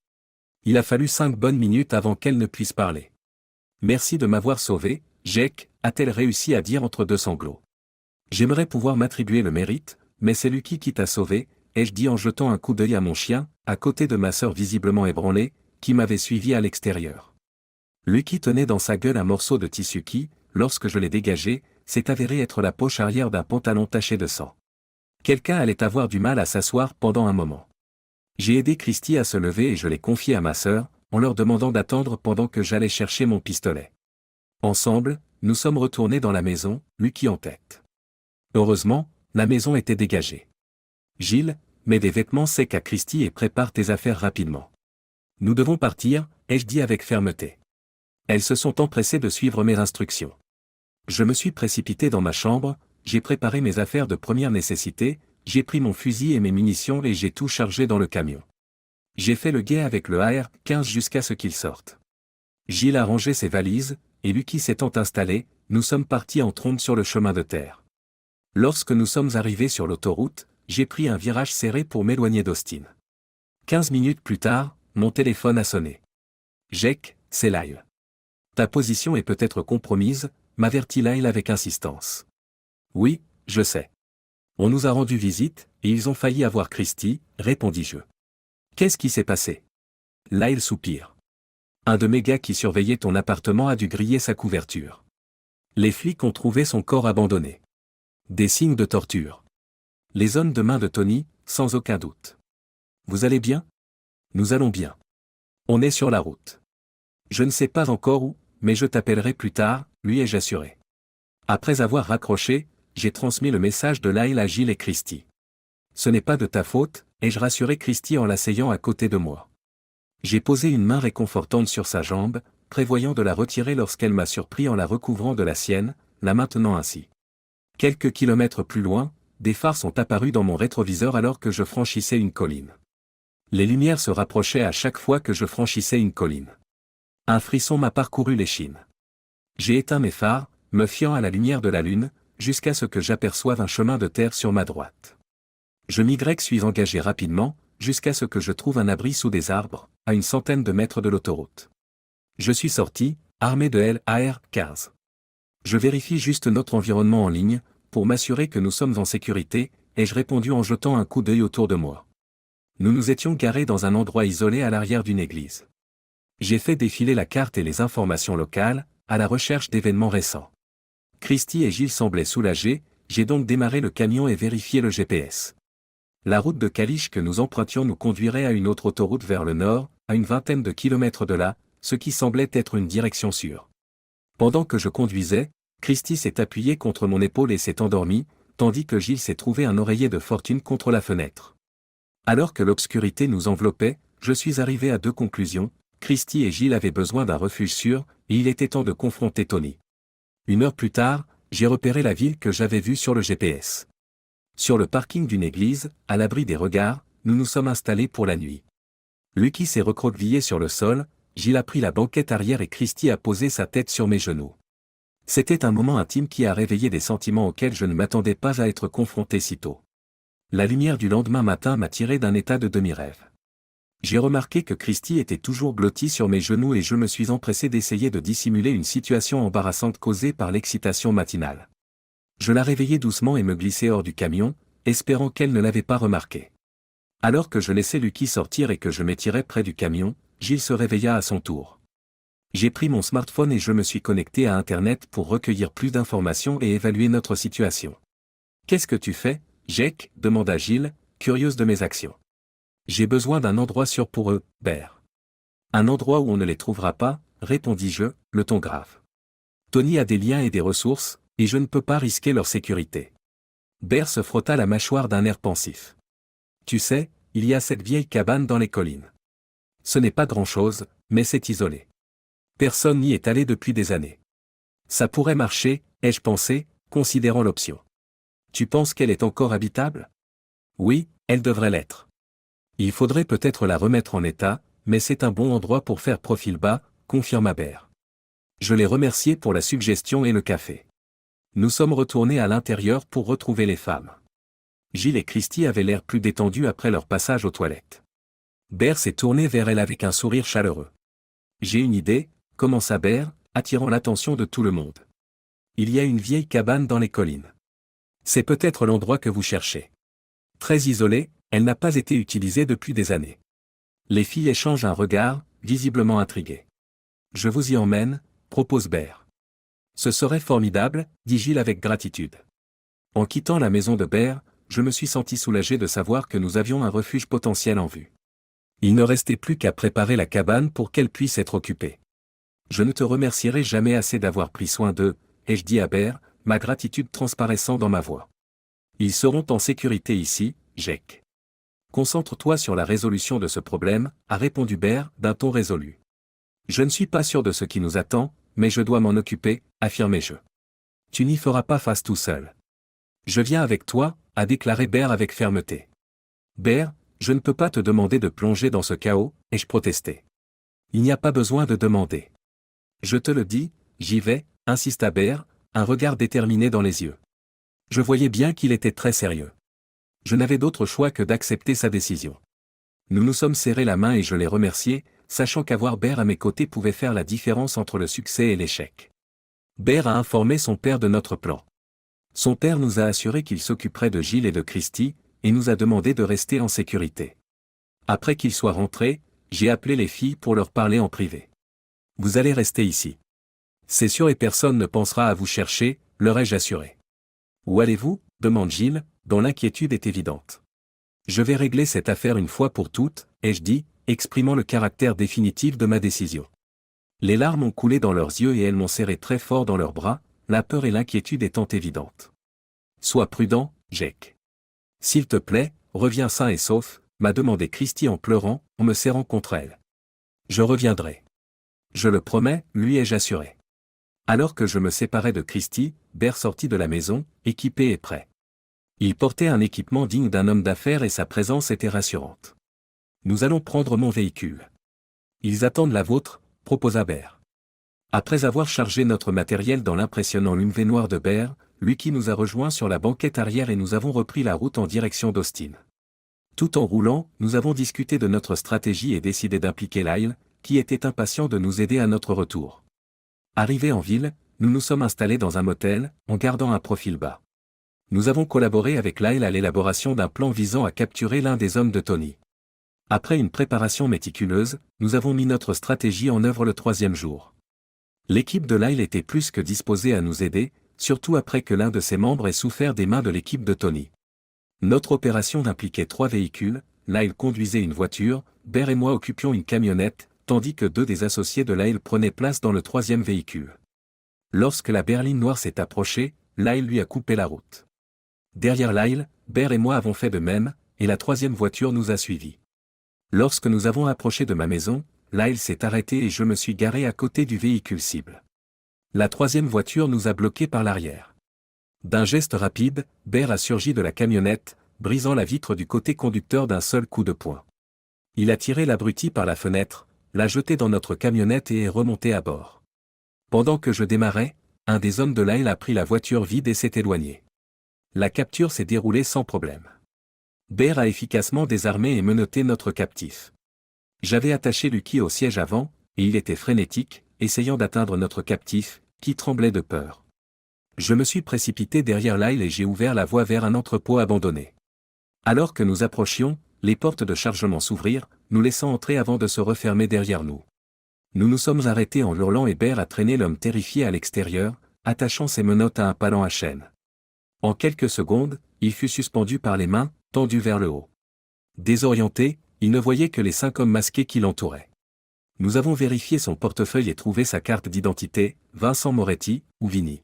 Il a fallu 5 bonnes minutes avant qu'elle ne puisse parler. « Merci de m'avoir sauvé, Jake », a-t-elle réussi à dire entre deux sanglots. « J'aimerais pouvoir m'attribuer le mérite, mais c'est Lucky qui t'a sauvé », ai-je dit en jetant un coup d'œil à mon chien, à côté de ma sœur visiblement ébranlée, qui m'avait suivi à l'extérieur. Lucky tenait dans sa gueule un morceau de tissu qui, lorsque je l'ai dégagé, s'est avéré être la poche arrière d'un pantalon taché de sang. Quelqu'un allait avoir du mal à s'asseoir pendant un moment. J'ai aidé Christie à se lever et je l'ai confié à ma sœur, en leur demandant d'attendre pendant que j'allais chercher mon pistolet. Ensemble, nous sommes retournés dans la maison, Lucky en tête. Heureusement, la maison était dégagée. Gilles, mets des vêtements secs à Christie et prépare tes affaires rapidement. Nous devons partir, ai-je dit avec fermeté. Elles se sont empressées de suivre mes instructions. Je me suis précipité dans ma chambre, j'ai préparé mes affaires de première nécessité, j'ai pris mon fusil et mes munitions et j'ai tout chargé dans le camion. J'ai fait le guet avec le AR-15 jusqu'à ce qu'il sorte. Gilles a rangé ses valises, et Lucky s'étant installé, nous sommes partis en trombe sur le chemin de terre. Lorsque nous sommes arrivés sur l'autoroute, j'ai pris un virage serré pour m'éloigner d'Austin. 15 minutes plus tard, mon téléphone a sonné. « Jake, c'est Lyle. Ta position est peut-être compromise », m'avertit Lyle avec insistance. « Oui, je sais. On nous a rendu visite, et ils ont failli avoir Christie, répondis-je. Qu'est-ce qui s'est passé ? Lyle soupire. Un de mes gars qui surveillait ton appartement a dû griller sa couverture. Les flics ont trouvé son corps abandonné. Des signes de torture. Les zones de main de Tony, sans aucun doute. Vous allez bien ? Nous allons bien. On est sur la route. Je ne sais pas encore où, mais je t'appellerai plus tard, lui ai-je assuré. Après avoir raccroché, j'ai transmis le message de Lyle à Gilles et Christie. Ce n'est pas de ta faute, ai-je rassuré Christie en l'asseyant à côté de moi. J'ai posé une main réconfortante sur sa jambe, prévoyant de la retirer lorsqu'elle m'a surpris en la recouvrant de la sienne, la maintenant ainsi. Quelques kilomètres plus loin, des phares sont apparus dans mon rétroviseur alors que je franchissais une colline. Les lumières se rapprochaient à chaque fois que je franchissais une colline. Un frisson m'a parcouru l'échine. J'ai éteint mes phares, me fiant à la lumière de la lune, jusqu'à ce que j'aperçoive un chemin de terre sur ma droite. Je suis engagé rapidement, jusqu'à ce que je trouve un abri sous des arbres, à une centaine de mètres de l'autoroute. Je suis sorti, armé de l'AR-15. Je vérifie juste notre environnement en ligne, pour m'assurer que nous sommes en sécurité, ai-je répondu en jetant un coup d'œil autour de moi. Nous nous étions garés dans un endroit isolé à l'arrière d'une église. J'ai fait défiler la carte et les informations locales, à la recherche d'événements récents. Christie et Gilles semblaient soulagés, j'ai donc démarré le camion et vérifié le GPS. La route de Caliche que nous empruntions nous conduirait à une autre autoroute vers le nord, à une vingtaine de kilomètres de là, ce qui semblait être une direction sûre. Pendant que je conduisais, Christie s'est appuyé contre mon épaule et s'est endormi, tandis que Gilles s'est trouvé un oreiller de fortune contre la fenêtre. Alors que l'obscurité nous enveloppait, je suis arrivé à deux conclusions. Christy et Gilles avaient besoin d'un refuge sûr, et il était temps de confronter Tony. 1 heure plus tard, j'ai repéré la ville que j'avais vue sur le GPS. Sur le parking d'une église, à l'abri des regards, nous nous sommes installés pour la nuit. Lucky s'est recroquevillé sur le sol, Gilles a pris la banquette arrière et Christy a posé sa tête sur mes genoux. C'était un moment intime qui a réveillé des sentiments auxquels je ne m'attendais pas à être confronté si tôt. La lumière du lendemain matin m'a tiré d'un état de demi-rêve. J'ai remarqué que Christy était toujours blottie sur mes genoux et je me suis empressé d'essayer de dissimuler une situation embarrassante causée par l'excitation matinale. Je la réveillai doucement et me glissai hors du camion, espérant qu'elle ne l'avait pas remarqué. Alors que je laissais Lucky sortir et que je m'étirais près du camion, Gilles se réveilla à son tour. J'ai pris mon smartphone et je me suis connecté à Internet pour recueillir plus d'informations et évaluer notre situation. « Qu'est-ce que tu fais, Jake ?» demanda Gilles, curieuse de mes actions. « J'ai besoin d'un endroit sûr pour eux, Bear. »« Un endroit où on ne les trouvera pas, répondis-je, le ton grave. Tony a des liens et des ressources, et je ne peux pas risquer leur sécurité. » Bear se frotta la mâchoire d'un air pensif. « Tu sais, il y a cette vieille cabane dans les collines. Ce n'est pas grand-chose, mais c'est isolé. Personne n'y est allé depuis des années. Ça pourrait marcher, ai-je pensé, considérant l'option. Tu penses qu'elle est encore habitable ? Oui, elle devrait l'être. Il faudrait peut-être la remettre en état, mais c'est un bon endroit pour faire profil bas, confirma Bear. Je l'ai remercié pour la suggestion et le café. Nous sommes retournés à l'intérieur pour retrouver les femmes. Gilles et Christy avaient l'air plus détendus après leur passage aux toilettes. Bear s'est tourné vers elle avec un sourire chaleureux. J'ai une idée, commença Bear, attirant l'attention de tout le monde. Il y a une vieille cabane dans les collines. C'est peut-être l'endroit que vous cherchez. Très isolée, elle n'a pas été utilisée depuis des années. Les filles échangent un regard, visiblement intriguées. Je vous y emmène, propose Bear. Ce serait formidable, dit Gilles avec gratitude. En quittant la maison de Bear, je me suis senti soulagé de savoir que nous avions un refuge potentiel en vue. Il ne restait plus qu'à préparer la cabane pour qu'elle puisse être occupée. Je ne te remercierai jamais assez d'avoir pris soin d'eux, ai-je dit à Bear, ma gratitude transparaissant dans ma voix. Ils seront en sécurité ici, Jake. Concentre-toi sur la résolution de ce problème, a répondu Bear, d'un ton résolu. Je ne suis pas sûr de ce qui nous attend, mais je dois m'en occuper, affirmai-je. Tu n'y feras pas face tout seul. Je viens avec toi, a déclaré Bear avec fermeté. Bear, je ne peux pas te demander de plonger dans ce chaos, ai-je protesté. Il n'y a pas besoin de demander. Je te le dis, j'y vais, insista Bear, un regard déterminé dans les yeux. Je voyais bien qu'il était très sérieux. Je n'avais d'autre choix que d'accepter sa décision. Nous nous sommes serrés la main et je l'ai remercié, sachant qu'avoir Bear à mes côtés pouvait faire la différence entre le succès et l'échec. Bear a informé son père de notre plan. Son père nous a assuré qu'il s'occuperait de Gilles et de Christy, et nous a demandé de rester en sécurité. Après qu'ils soient rentrés, j'ai appelé les filles pour leur parler en privé. Vous allez rester ici. C'est sûr et personne ne pensera à vous chercher, leur ai-je assuré. Où allez-vous ? Demande Gilles, dont l'inquiétude est évidente. Je vais régler cette affaire une fois pour toutes, ai-je dit, exprimant le caractère définitif de ma décision. Les larmes ont coulé dans leurs yeux et elles m'ont serré très fort dans leurs bras, la peur et l'inquiétude étant évidentes. Sois prudent, Jake. S'il te plaît, reviens sain et sauf, m'a demandé Christy en pleurant, en me serrant contre elle. Je reviendrai. Je le promets, lui ai-je assuré. Alors que je me séparais de Christy, Bear sortit de la maison, équipé et prêt. Il portait un équipement digne d'un homme d'affaires et sa présence était rassurante. Nous allons prendre mon véhicule. Ils attendent la vôtre, proposa Bear. Après avoir chargé notre matériel dans l'impressionnant Humvee noir de Bear, Lucky nous a rejoints sur la banquette arrière et nous avons repris la route en direction d'Austin. Tout en roulant, nous avons discuté de notre stratégie et décidé d'impliquer Lyle, qui était impatient de nous aider à notre retour. Arrivés en ville, nous nous sommes installés dans un motel, en gardant un profil bas. Nous avons collaboré avec Lyle à l'élaboration d'un plan visant à capturer l'un des hommes de Tony. Après une préparation méticuleuse, nous avons mis notre stratégie en œuvre le 3e jour. L'équipe de Lyle était plus que disposée à nous aider, surtout après que l'un de ses membres ait souffert des mains de l'équipe de Tony. Notre opération impliquait 3 véhicules, Lyle conduisait une voiture, Bear et moi occupions une camionnette, tandis que 2 des associés de Lyle prenaient place dans le 3e véhicule. Lorsque la berline noire s'est approchée, Lyle lui a coupé la route. Derrière Lyle, Bear et moi avons fait de même, et la troisième voiture nous a suivis. Lorsque nous avons approché de ma maison, Lyle s'est arrêté et je me suis garé à côté du véhicule cible. La troisième voiture nous a bloqués par l'arrière. D'un geste rapide, Bear a surgi de la camionnette, brisant la vitre du côté conducteur d'un seul coup de poing. Il a tiré l'abruti par la fenêtre, l'a jeté dans notre camionnette et est remonté à bord. Pendant que je démarrais, un des hommes de Lyle a pris la voiture vide et s'est éloigné. La capture s'est déroulée sans problème. Bear a efficacement désarmé et menotté notre captif. J'avais attaché Lucky au siège avant, et il était frénétique, essayant d'atteindre notre captif, qui tremblait de peur. Je me suis précipité derrière Lyle et j'ai ouvert la voie vers un entrepôt abandonné. Alors que nous approchions, les portes de chargement s'ouvrirent, nous laissant entrer avant de se refermer derrière nous. Nous nous sommes arrêtés en hurlant et Bear a traîné l'homme terrifié à l'extérieur, attachant ses menottes à un palan à chaîne. En quelques secondes, il fut suspendu par les mains, tendu vers le haut. Désorienté, il ne voyait que les 5 hommes masqués qui l'entouraient. Nous avons vérifié son portefeuille et trouvé sa carte d'identité, Vincent Moretti, ou Vinny.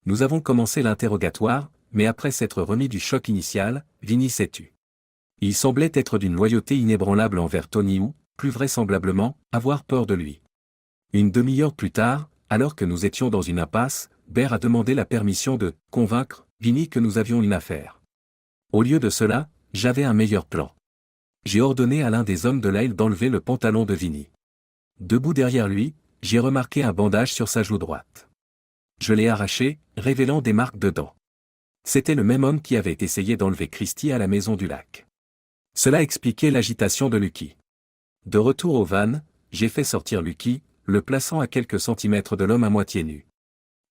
Nous avons commencé l'interrogatoire, mais après s'être remis du choc initial, Vinny s'est tu. Il semblait être d'une loyauté inébranlable envers Tony ou, plus vraisemblablement, avoir peur de lui. Une demi-heure plus tard, alors que nous étions dans une impasse, Bear a demandé la permission de « convaincre » Vinny que nous avions une affaire. Au lieu de cela, j'avais un meilleur plan. J'ai ordonné à l'un des hommes de Lyle d'enlever le pantalon de Vinny. Debout derrière lui, j'ai remarqué un bandage sur sa joue droite. Je l'ai arraché, révélant des marques de dents. C'était le même homme qui avait essayé d'enlever Christy à la maison du lac. Cela expliquait l'agitation de Lucky. De retour au van, j'ai fait sortir Lucky, le plaçant à quelques centimètres de l'homme à moitié nu.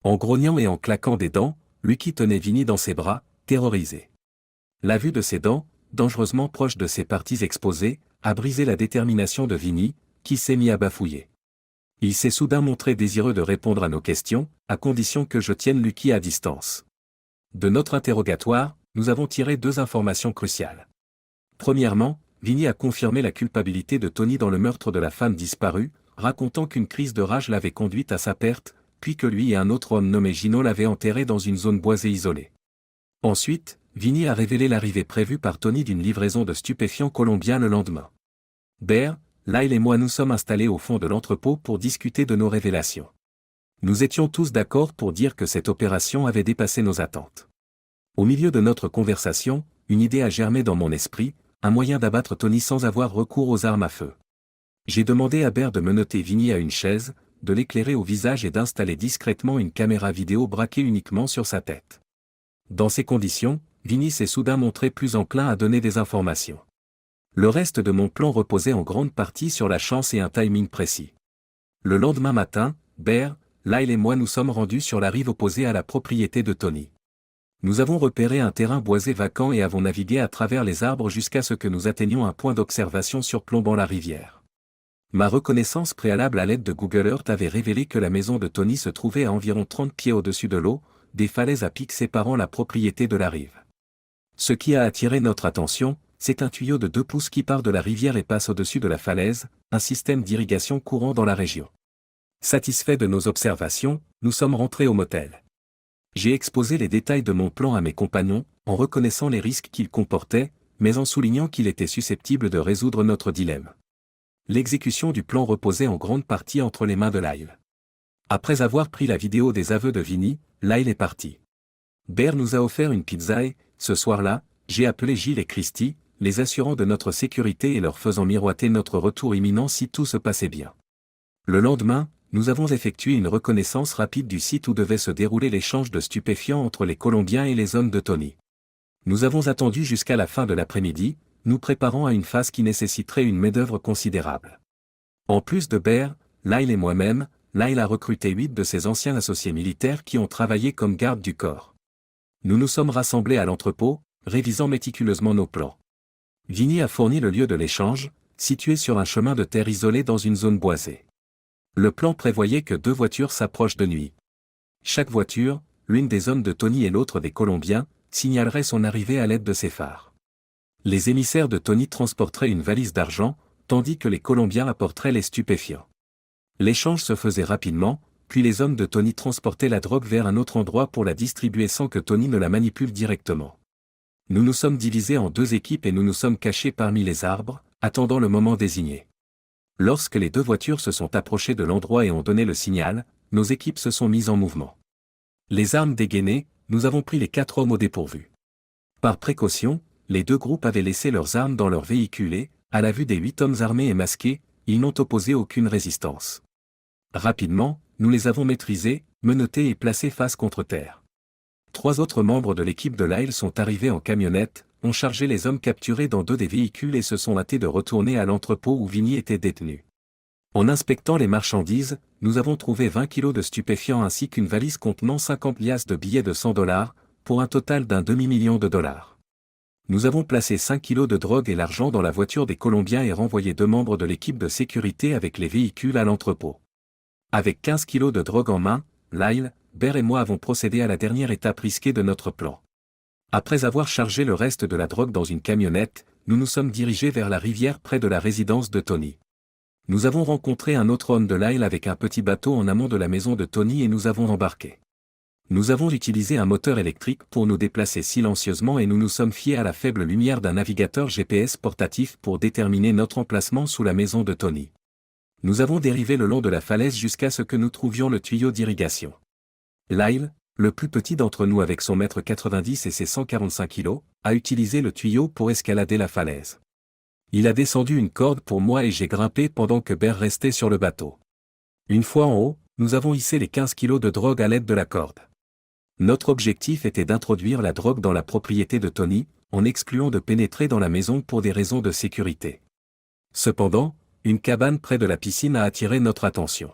En grognant et en claquant des dents, Lucky tenait Vinny dans ses bras, terrorisé. La vue de ses dents, dangereusement proches de ses parties exposées, a brisé la détermination de Vinny, qui s'est mis à bafouiller. Il s'est soudain montré désireux de répondre à nos questions, à condition que je tienne Lucky à distance. De notre interrogatoire, nous avons tiré 2 informations cruciales. Premièrement, Vinny a confirmé la culpabilité de Tony dans le meurtre de la femme disparue, racontant qu'une crise de rage l'avait conduite à sa perte, puis que lui et un autre homme nommé Gino l'avaient enterré dans une zone boisée isolée. Ensuite, Vinny a révélé l'arrivée prévue par Tony d'une livraison de stupéfiants colombiens le lendemain. Bear, Lyle et moi nous sommes installés au fond de l'entrepôt pour discuter de nos révélations. Nous étions tous d'accord pour dire que cette opération avait dépassé nos attentes. Au milieu de notre conversation, une idée a germé dans mon esprit, un moyen d'abattre Tony sans avoir recours aux armes à feu. J'ai demandé à Bear de menotter Vinny à une chaise, de l'éclairer au visage et d'installer discrètement une caméra vidéo braquée uniquement sur sa tête. Dans ces conditions, Vinny s'est soudain montré plus enclin à donner des informations. Le reste de mon plan reposait en grande partie sur la chance et un timing précis. Le lendemain matin, Bear, Lyle et moi nous sommes rendus sur la rive opposée à la propriété de Tony. Nous avons repéré un terrain boisé vacant et avons navigué à travers les arbres jusqu'à ce que nous atteignions un point d'observation surplombant la rivière. Ma reconnaissance préalable à l'aide de Google Earth avait révélé que la maison de Tony se trouvait à environ 30 pieds au-dessus de l'eau, des falaises à pic séparant la propriété de la rive. Ce qui a attiré notre attention, c'est un tuyau de 2 pouces qui part de la rivière et passe au-dessus de la falaise, un système d'irrigation courant dans la région. Satisfaits de nos observations, nous sommes rentrés au motel. J'ai exposé les détails de mon plan à mes compagnons, en reconnaissant les risques qu'il comportait, mais en soulignant qu'il était susceptible de résoudre notre dilemme. L'exécution du plan reposait en grande partie entre les mains de Lyle. Après avoir pris la vidéo des aveux de Vinny, Lyle est parti. Bear nous a offert une pizza et, ce soir-là, j'ai appelé Gilles et Christy, les assurant de notre sécurité et leur faisant miroiter notre retour imminent si tout se passait bien. Le lendemain, nous avons effectué une reconnaissance rapide du site où devait se dérouler l'échange de stupéfiants entre les Colombiens et les hommes de Tony. Nous avons attendu jusqu'à la fin de l'après-midi, nous préparant à une phase qui nécessiterait une main-d'œuvre considérable. En plus de Bear, Lyle et moi-même, Lyle a recruté 8 de ses anciens associés militaires qui ont travaillé comme gardes du corps. Nous nous sommes rassemblés à l'entrepôt, révisant méticuleusement nos plans. Vinny a fourni le lieu de l'échange, situé sur un chemin de terre isolé dans une zone boisée. Le plan prévoyait que 2 voitures s'approchent de nuit. Chaque voiture, l'une des hommes de Tony et l'autre des Colombiens, signalerait son arrivée à l'aide de ses phares. Les émissaires de Tony transporteraient une valise d'argent, tandis que les Colombiens apporteraient les stupéfiants. L'échange se faisait rapidement, puis les hommes de Tony transportaient la drogue vers un autre endroit pour la distribuer sans que Tony ne la manipule directement. Nous nous sommes divisés en deux équipes et nous nous sommes cachés parmi les arbres, attendant le moment désigné. Lorsque les deux voitures se sont approchées de l'endroit et ont donné le signal, nos équipes se sont mises en mouvement. Les armes dégainées, nous avons pris les 4 hommes au dépourvu. Par précaution, les deux groupes avaient laissé leurs armes dans leur véhicule et, à la vue des 8 hommes armés et masqués, ils n'ont opposé aucune résistance. Rapidement, nous les avons maîtrisés, menottés et placés face contre terre. 3 autres membres de l'équipe de Lyle sont arrivés en camionnette, ont chargé les hommes capturés dans 2 des véhicules et se sont hâtés de retourner à l'entrepôt où Vinny était détenu. En inspectant les marchandises, nous avons trouvé 20 kilos de stupéfiants ainsi qu'une valise contenant 50 liasses de billets de $100, pour un total d'un demi-million de dollars. Nous avons placé 5 kilos de drogue et l'argent dans la voiture des Colombiens et renvoyé 2 membres de l'équipe de sécurité avec les véhicules à l'entrepôt. Avec 15 kilos de drogue en main, Lyle, Bear et moi avons procédé à la dernière étape risquée de notre plan. Après avoir chargé le reste de la drogue dans une camionnette, nous nous sommes dirigés vers la rivière près de la résidence de Tony. Nous avons rencontré un autre homme de Lyle avec un petit bateau en amont de la maison de Tony et nous avons embarqué. Nous avons utilisé un moteur électrique pour nous déplacer silencieusement et nous nous sommes fiés à la faible lumière d'un navigateur GPS portatif pour déterminer notre emplacement sous la maison de Tony. Nous avons dérivé le long de la falaise jusqu'à ce que nous trouvions le tuyau d'irrigation. Lyle, le plus petit d'entre nous avec son 1,90 m et ses 145 kg, a utilisé le tuyau pour escalader la falaise. Il a descendu une corde pour moi et j'ai grimpé pendant que Bear restait sur le bateau. Une fois en haut, nous avons hissé les 15 kg de drogue à l'aide de la corde. Notre objectif était d'introduire la drogue dans la propriété de Tony, en excluant de pénétrer dans la maison pour des raisons de sécurité. Cependant, une cabane près de la piscine a attiré notre attention.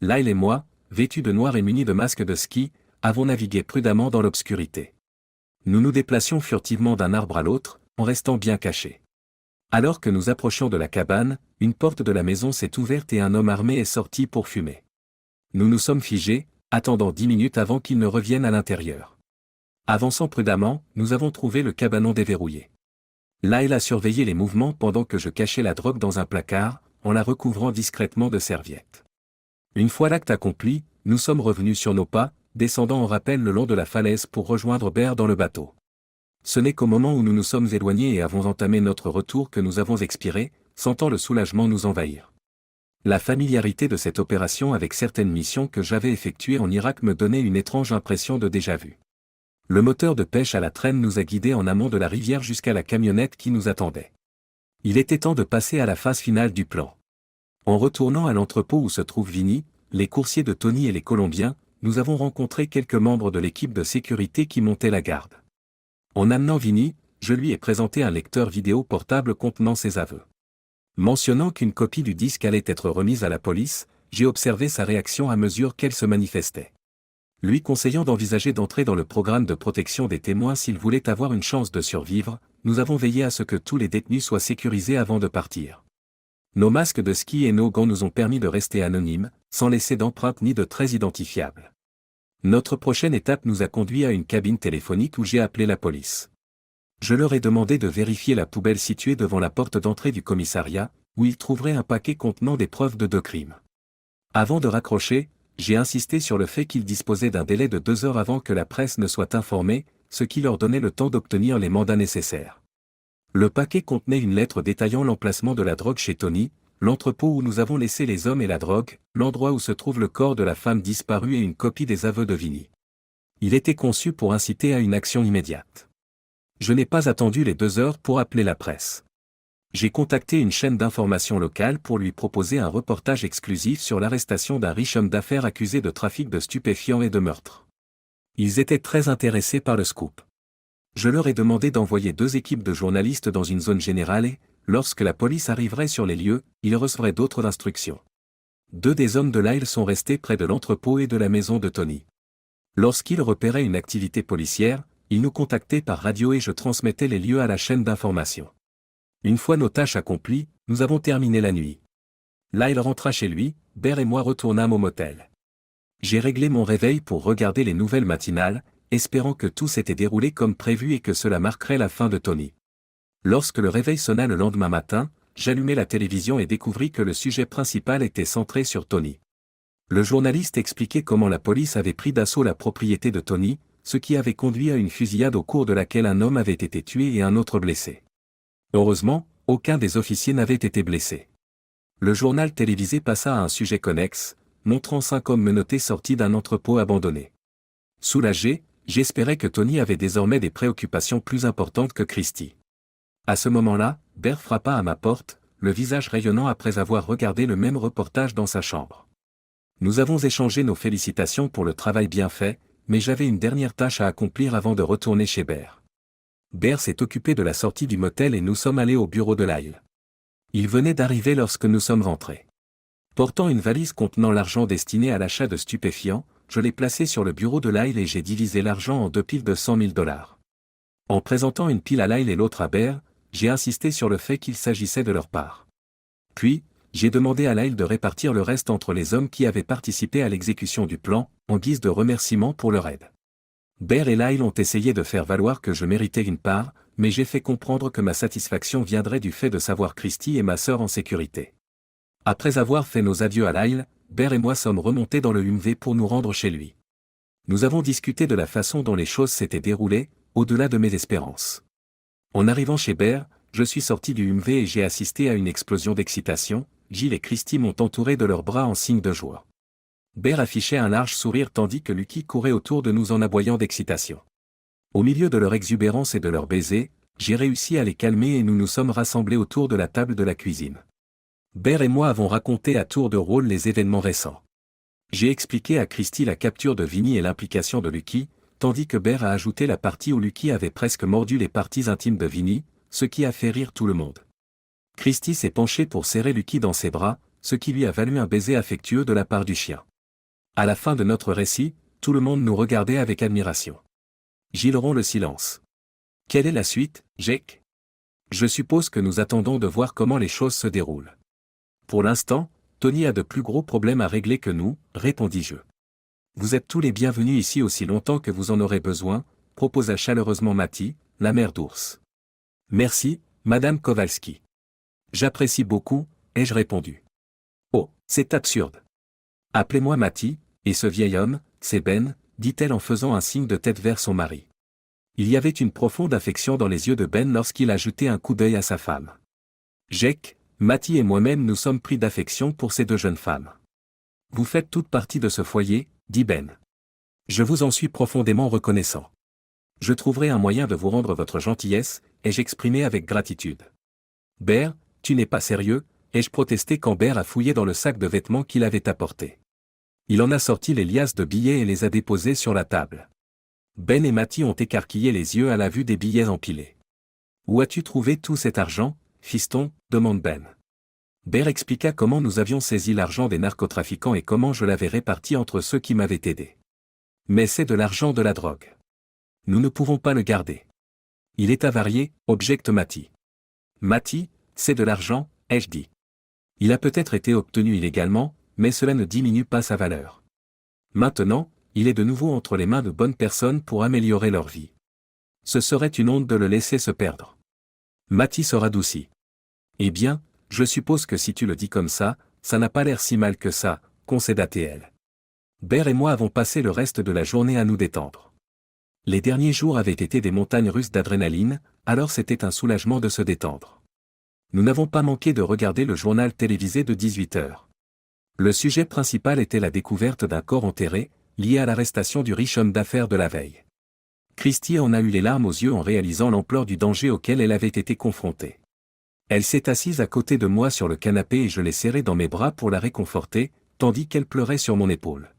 Lyle et moi, vêtus de noir et munis de masques de ski, avons navigué prudemment dans l'obscurité. Nous nous déplacions furtivement d'un arbre à l'autre, en restant bien cachés. Alors que nous approchions de la cabane, une porte de la maison s'est ouverte et un homme armé est sorti pour fumer. Nous nous sommes figés, attendant 10 minutes avant qu'il ne revienne à l'intérieur. Avançant prudemment, nous avons trouvé le cabanon déverrouillé. Lyle a surveillé les mouvements pendant que je cachais la drogue dans un placard, en la recouvrant discrètement de serviettes. Une fois l'acte accompli, nous sommes revenus sur nos pas, descendant en rappel le long de la falaise pour rejoindre Bear dans le bateau. Ce n'est qu'au moment où nous nous sommes éloignés et avons entamé notre retour que nous avons expiré, sentant le soulagement nous envahir. La familiarité de cette opération avec certaines missions que j'avais effectuées en Irak me donnait une étrange impression de déjà-vu. Le moteur de pêche à la traîne nous a guidés en amont de la rivière jusqu'à la camionnette qui nous attendait. Il était temps de passer à la phase finale du plan. En retournant à l'entrepôt où se trouve Vinny, les coursiers de Tony et les Colombiens, nous avons rencontré quelques membres de l'équipe de sécurité qui montaient la garde. En amenant Vinny, je lui ai présenté un lecteur vidéo portable contenant ses aveux. Mentionnant qu'une copie du disque allait être remise à la police, j'ai observé sa réaction à mesure qu'elle se manifestait. Lui conseillant d'envisager d'entrer dans le programme de protection des témoins s'il voulait avoir une chance de survivre, nous avons veillé à ce que tous les détenus soient sécurisés avant de partir. Nos masques de ski et nos gants nous ont permis de rester anonymes, sans laisser d'empreintes ni de traits identifiables. Notre prochaine étape nous a conduit à une cabine téléphonique où j'ai appelé la police. Je leur ai demandé de vérifier la poubelle située devant la porte d'entrée du commissariat, où ils trouveraient un paquet contenant des preuves de 2 crimes. Avant de raccrocher, j'ai insisté sur le fait qu'ils disposaient d'un délai de 2 heures avant que la presse ne soit informée, ce qui leur donnait le temps d'obtenir les mandats nécessaires. Le paquet contenait une lettre détaillant l'emplacement de la drogue chez Tony, l'entrepôt où nous avons laissé les hommes et la drogue, l'endroit où se trouve le corps de la femme disparue et une copie des aveux de Vinny. Il était conçu pour inciter à une action immédiate. Je n'ai pas attendu les 2 heures pour appeler la presse. J'ai contacté une chaîne d'information locale pour lui proposer un reportage exclusif sur l'arrestation d'un riche homme d'affaires accusé de trafic de stupéfiants et de meurtre. Ils étaient très intéressés par le scoop. Je leur ai demandé d'envoyer 2 équipes de journalistes dans une zone générale et, lorsque la police arriverait sur les lieux, ils recevraient d'autres instructions. 2 des hommes de Lyle sont restés près de l'entrepôt et de la maison de Tony. Lorsqu'ils repéraient une activité policière, ils nous contactaient par radio et je transmettais les lieux à la chaîne d'information. Une fois nos tâches accomplies, nous avons terminé la nuit. Lyle rentra chez lui, Bear et moi retournâmes au motel. J'ai réglé mon réveil pour regarder les nouvelles matinales, espérant que tout s'était déroulé comme prévu et que cela marquerait la fin de Tony. Lorsque le réveil sonna le lendemain matin, j'allumai la télévision et découvris que le sujet principal était centré sur Tony. Le journaliste expliquait comment la police avait pris d'assaut la propriété de Tony, ce qui avait conduit à une fusillade au cours de laquelle un homme avait été tué et un autre blessé. Heureusement, aucun des officiers n'avait été blessé. Le journal télévisé passa à un sujet connexe, montrant 5 hommes menottés sortis d'un entrepôt abandonné. Soulagé, j'espérais que Tony avait désormais des préoccupations plus importantes que Christie. À ce moment-là, Bear frappa à ma porte, le visage rayonnant après avoir regardé le même reportage dans sa chambre. Nous avons échangé nos félicitations pour le travail bien fait, mais j'avais une dernière tâche à accomplir avant de retourner chez Bear. Bear s'est occupé de la sortie du motel et nous sommes allés au bureau de Lyle. Il venait d'arriver lorsque nous sommes rentrés. Portant une valise contenant l'argent destiné à l'achat de stupéfiants, je l'ai placé sur le bureau de Lyle et j'ai divisé l'argent en 2 piles de 100 000 $. En présentant une pile à Lyle et l'autre à Bear, j'ai insisté sur le fait qu'il s'agissait de leur part. Puis, j'ai demandé à Lyle de répartir le reste entre les hommes qui avaient participé à l'exécution du plan, en guise de remerciement pour leur aide. Bear et Lyle ont essayé de faire valoir que je méritais une part, mais j'ai fait comprendre que ma satisfaction viendrait du fait de savoir Christie et ma sœur en sécurité. Après avoir fait nos adieux à Lyle, Bear et moi sommes remontés dans le Humvee pour nous rendre chez lui. Nous avons discuté de la façon dont les choses s'étaient déroulées, au-delà de mes espérances. En arrivant chez Bear, je suis sorti du Humvee et j'ai assisté à une explosion d'excitation. Jill et Christie m'ont entouré de leurs bras en signe de joie. Bear affichait un large sourire tandis que Lucky courait autour de nous en aboyant d'excitation. Au milieu de leur exubérance et de leurs baisers, j'ai réussi à les calmer et nous nous sommes rassemblés autour de la table de la cuisine. Bear et moi avons raconté à tour de rôle les événements récents. J'ai expliqué à Christie la capture de Vinny et l'implication de Lucky, tandis que Bear a ajouté la partie où Lucky avait presque mordu les parties intimes de Vinny, ce qui a fait rire tout le monde. Christie s'est penché pour serrer Lucky dans ses bras, ce qui lui a valu un baiser affectueux de la part du chien. À la fin de notre récit, tout le monde nous regardait avec admiration. Jill rompt le silence. Quelle est la suite, Jake? Je suppose que nous attendons de voir comment les choses se déroulent. Pour l'instant, Tony a de plus gros problèmes à régler que nous, répondis-je. Vous êtes tous les bienvenus ici aussi longtemps que vous en aurez besoin, proposa chaleureusement Matty, la mère d'ours. Merci, Madame Kowalski. J'apprécie beaucoup, ai-je répondu. Oh, c'est absurde. Appelez-moi Matty, et ce vieil homme, c'est Ben, dit-elle en faisant un signe de tête vers son mari. Il y avait une profonde affection dans les yeux de Ben lorsqu'il a jeté un coup d'œil à sa femme. Jake, Matty et moi-même nous sommes pris d'affection pour ces deux jeunes femmes. Vous faites toute partie de ce foyer, dit Ben. Je vous en suis profondément reconnaissant. Je trouverai un moyen de vous rendre votre gentillesse, ai-je exprimé avec gratitude. Bear, tu n'es pas sérieux, ai-je protesté quand Bear a fouillé dans le sac de vêtements qu'il avait apporté. Il en a sorti les liasses de billets et les a déposés sur la table. Ben et Matty ont écarquillé les yeux à la vue des billets empilés. Où as-tu trouvé tout cet argent, fiston, demande Ben. Bear expliqua comment nous avions saisi l'argent des narcotrafiquants et comment je l'avais réparti entre ceux qui m'avaient aidé. Mais c'est de l'argent de la drogue. Nous ne pouvons pas le garder. Il est avarié, objecte Matty. Matty, c'est de l'argent, ai-je dit. Il a peut-être été obtenu illégalement, mais cela ne diminue pas sa valeur. Maintenant, il est de nouveau entre les mains de bonnes personnes pour améliorer leur vie. Ce serait une honte de le laisser se perdre. Matty se radoucit. Eh bien, je suppose que si tu le dis comme ça n'a pas l'air si mal que ça, concéda-t-elle. Bear et moi avons passé le reste de la journée à nous détendre. Les derniers jours avaient été des montagnes russes d'adrénaline, alors c'était un soulagement de se détendre. Nous n'avons pas manqué de regarder le journal télévisé de 18 heures. Le sujet principal était la découverte d'un corps enterré, lié à l'arrestation du riche homme d'affaires de la veille. Christie en a eu les larmes aux yeux en réalisant l'ampleur du danger auquel elle avait été confrontée. Elle s'est assise à côté de moi sur le canapé et je l'ai serrée dans mes bras pour la réconforter, tandis qu'elle pleurait sur mon épaule.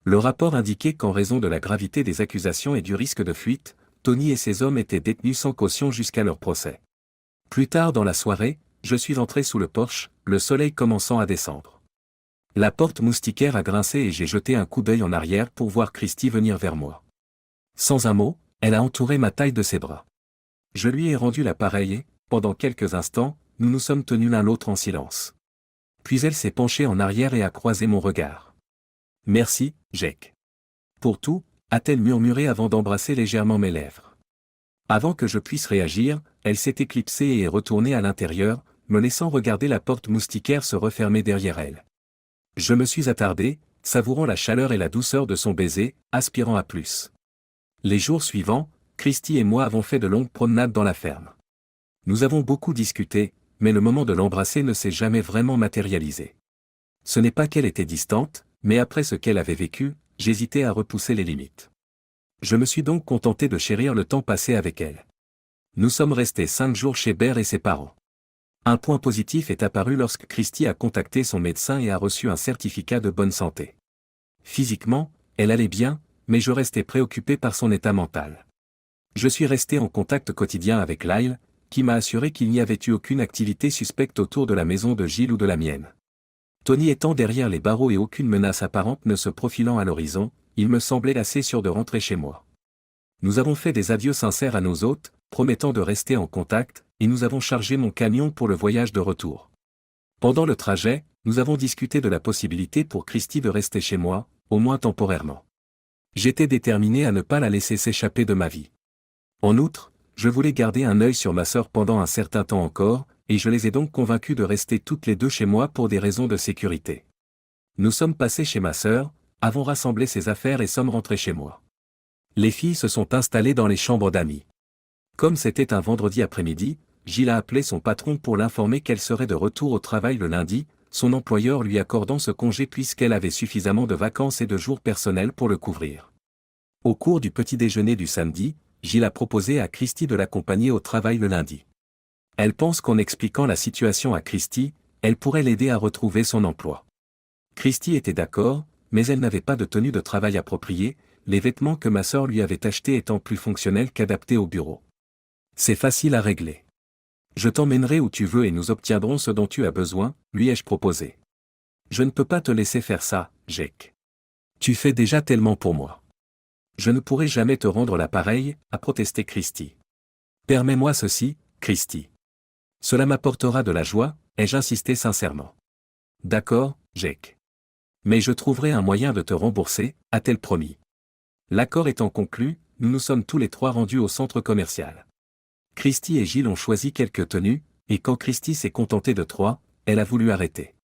Le rapport indiquait qu'en raison de la gravité des accusations et du risque de fuite, Tony et ses hommes étaient détenus sans caution jusqu'à leur procès. Plus tard dans la soirée, je suis entré sous le porche, le soleil commençant à descendre. La porte moustiquaire a grincé et j'ai jeté un coup d'œil en arrière pour voir Christie venir vers moi. Sans un mot, elle a entouré ma taille de ses bras. Je lui ai rendu l'appareil et, pendant quelques instants, nous nous sommes tenus l'un l'autre en silence. Puis elle s'est penchée en arrière et a croisé mon regard. « Merci, Jake. »« Pour tout » a-t-elle murmuré avant d'embrasser légèrement mes lèvres. Avant que je puisse réagir, elle s'est éclipsée et est retournée à l'intérieur, me laissant regarder la porte moustiquaire se refermer derrière elle. Je me suis attardé, savourant la chaleur et la douceur de son baiser, aspirant à plus. Les jours suivants, Christy et moi avons fait de longues promenades dans la ferme. Nous avons beaucoup discuté, mais le moment de l'embrasser ne s'est jamais vraiment matérialisé. Ce n'est pas qu'elle était distante, mais après ce qu'elle avait vécu, j'hésitais à repousser les limites. Je me suis donc contenté de chérir le temps passé avec elle. Nous sommes restés 5 jours chez Bear et ses parents. Un point positif est apparu lorsque Christy a contacté son médecin et a reçu un certificat de bonne santé. Physiquement, elle allait bien, mais je restais préoccupé par son état mental. Je suis resté en contact quotidien avec Lyle, qui m'a assuré qu'il n'y avait eu aucune activité suspecte autour de la maison de Gilles ou de la mienne. Tony étant derrière les barreaux et aucune menace apparente ne se profilant à l'horizon, il me semblait assez sûr de rentrer chez moi. Nous avons fait des adieux sincères à nos hôtes, promettant de rester en contact, et nous avons chargé mon camion pour le voyage de retour. Pendant le trajet, nous avons discuté de la possibilité pour Christy de rester chez moi, au moins temporairement. J'étais déterminé à ne pas la laisser s'échapper de ma vie. En outre, je voulais garder un œil sur ma sœur pendant un certain temps encore, et je les ai donc convaincus de rester toutes les deux chez moi pour des raisons de sécurité. Nous sommes passés chez ma sœur, avons rassemblé ses affaires et sommes rentrés chez moi. Les filles se sont installées dans les chambres d'amis. Comme c'était un vendredi après-midi, Gilles a appelé son patron pour l'informer qu'elle serait de retour au travail le lundi, son employeur lui accordant ce congé puisqu'elle avait suffisamment de vacances et de jours personnels pour le couvrir. Au cours du petit déjeuner du samedi, Gilles a proposé à Christy de l'accompagner au travail le lundi. Elle pense qu'en expliquant la situation à Christy, elle pourrait l'aider à retrouver son emploi. Christy était d'accord, mais elle n'avait pas de tenue de travail appropriée, les vêtements que ma sœur lui avait achetés étant plus fonctionnels qu'adaptés au bureau. C'est facile à régler. Je t'emmènerai où tu veux et nous obtiendrons ce dont tu as besoin, lui ai-je proposé. Je ne peux pas te laisser faire ça, Jake. Tu fais déjà tellement pour moi. Je ne pourrai jamais te rendre l'appareil, a protesté Christy. Permets-moi ceci, Christy. Cela m'apportera de la joie, ai-je insisté sincèrement. D'accord, Jake. Mais je trouverai un moyen de te rembourser, a-t-elle promis. L'accord étant conclu, nous nous sommes tous les trois rendus au centre commercial. Christy et Gilles ont choisi quelques tenues, et quand Christy s'est contentée de 3, elle a voulu arrêter.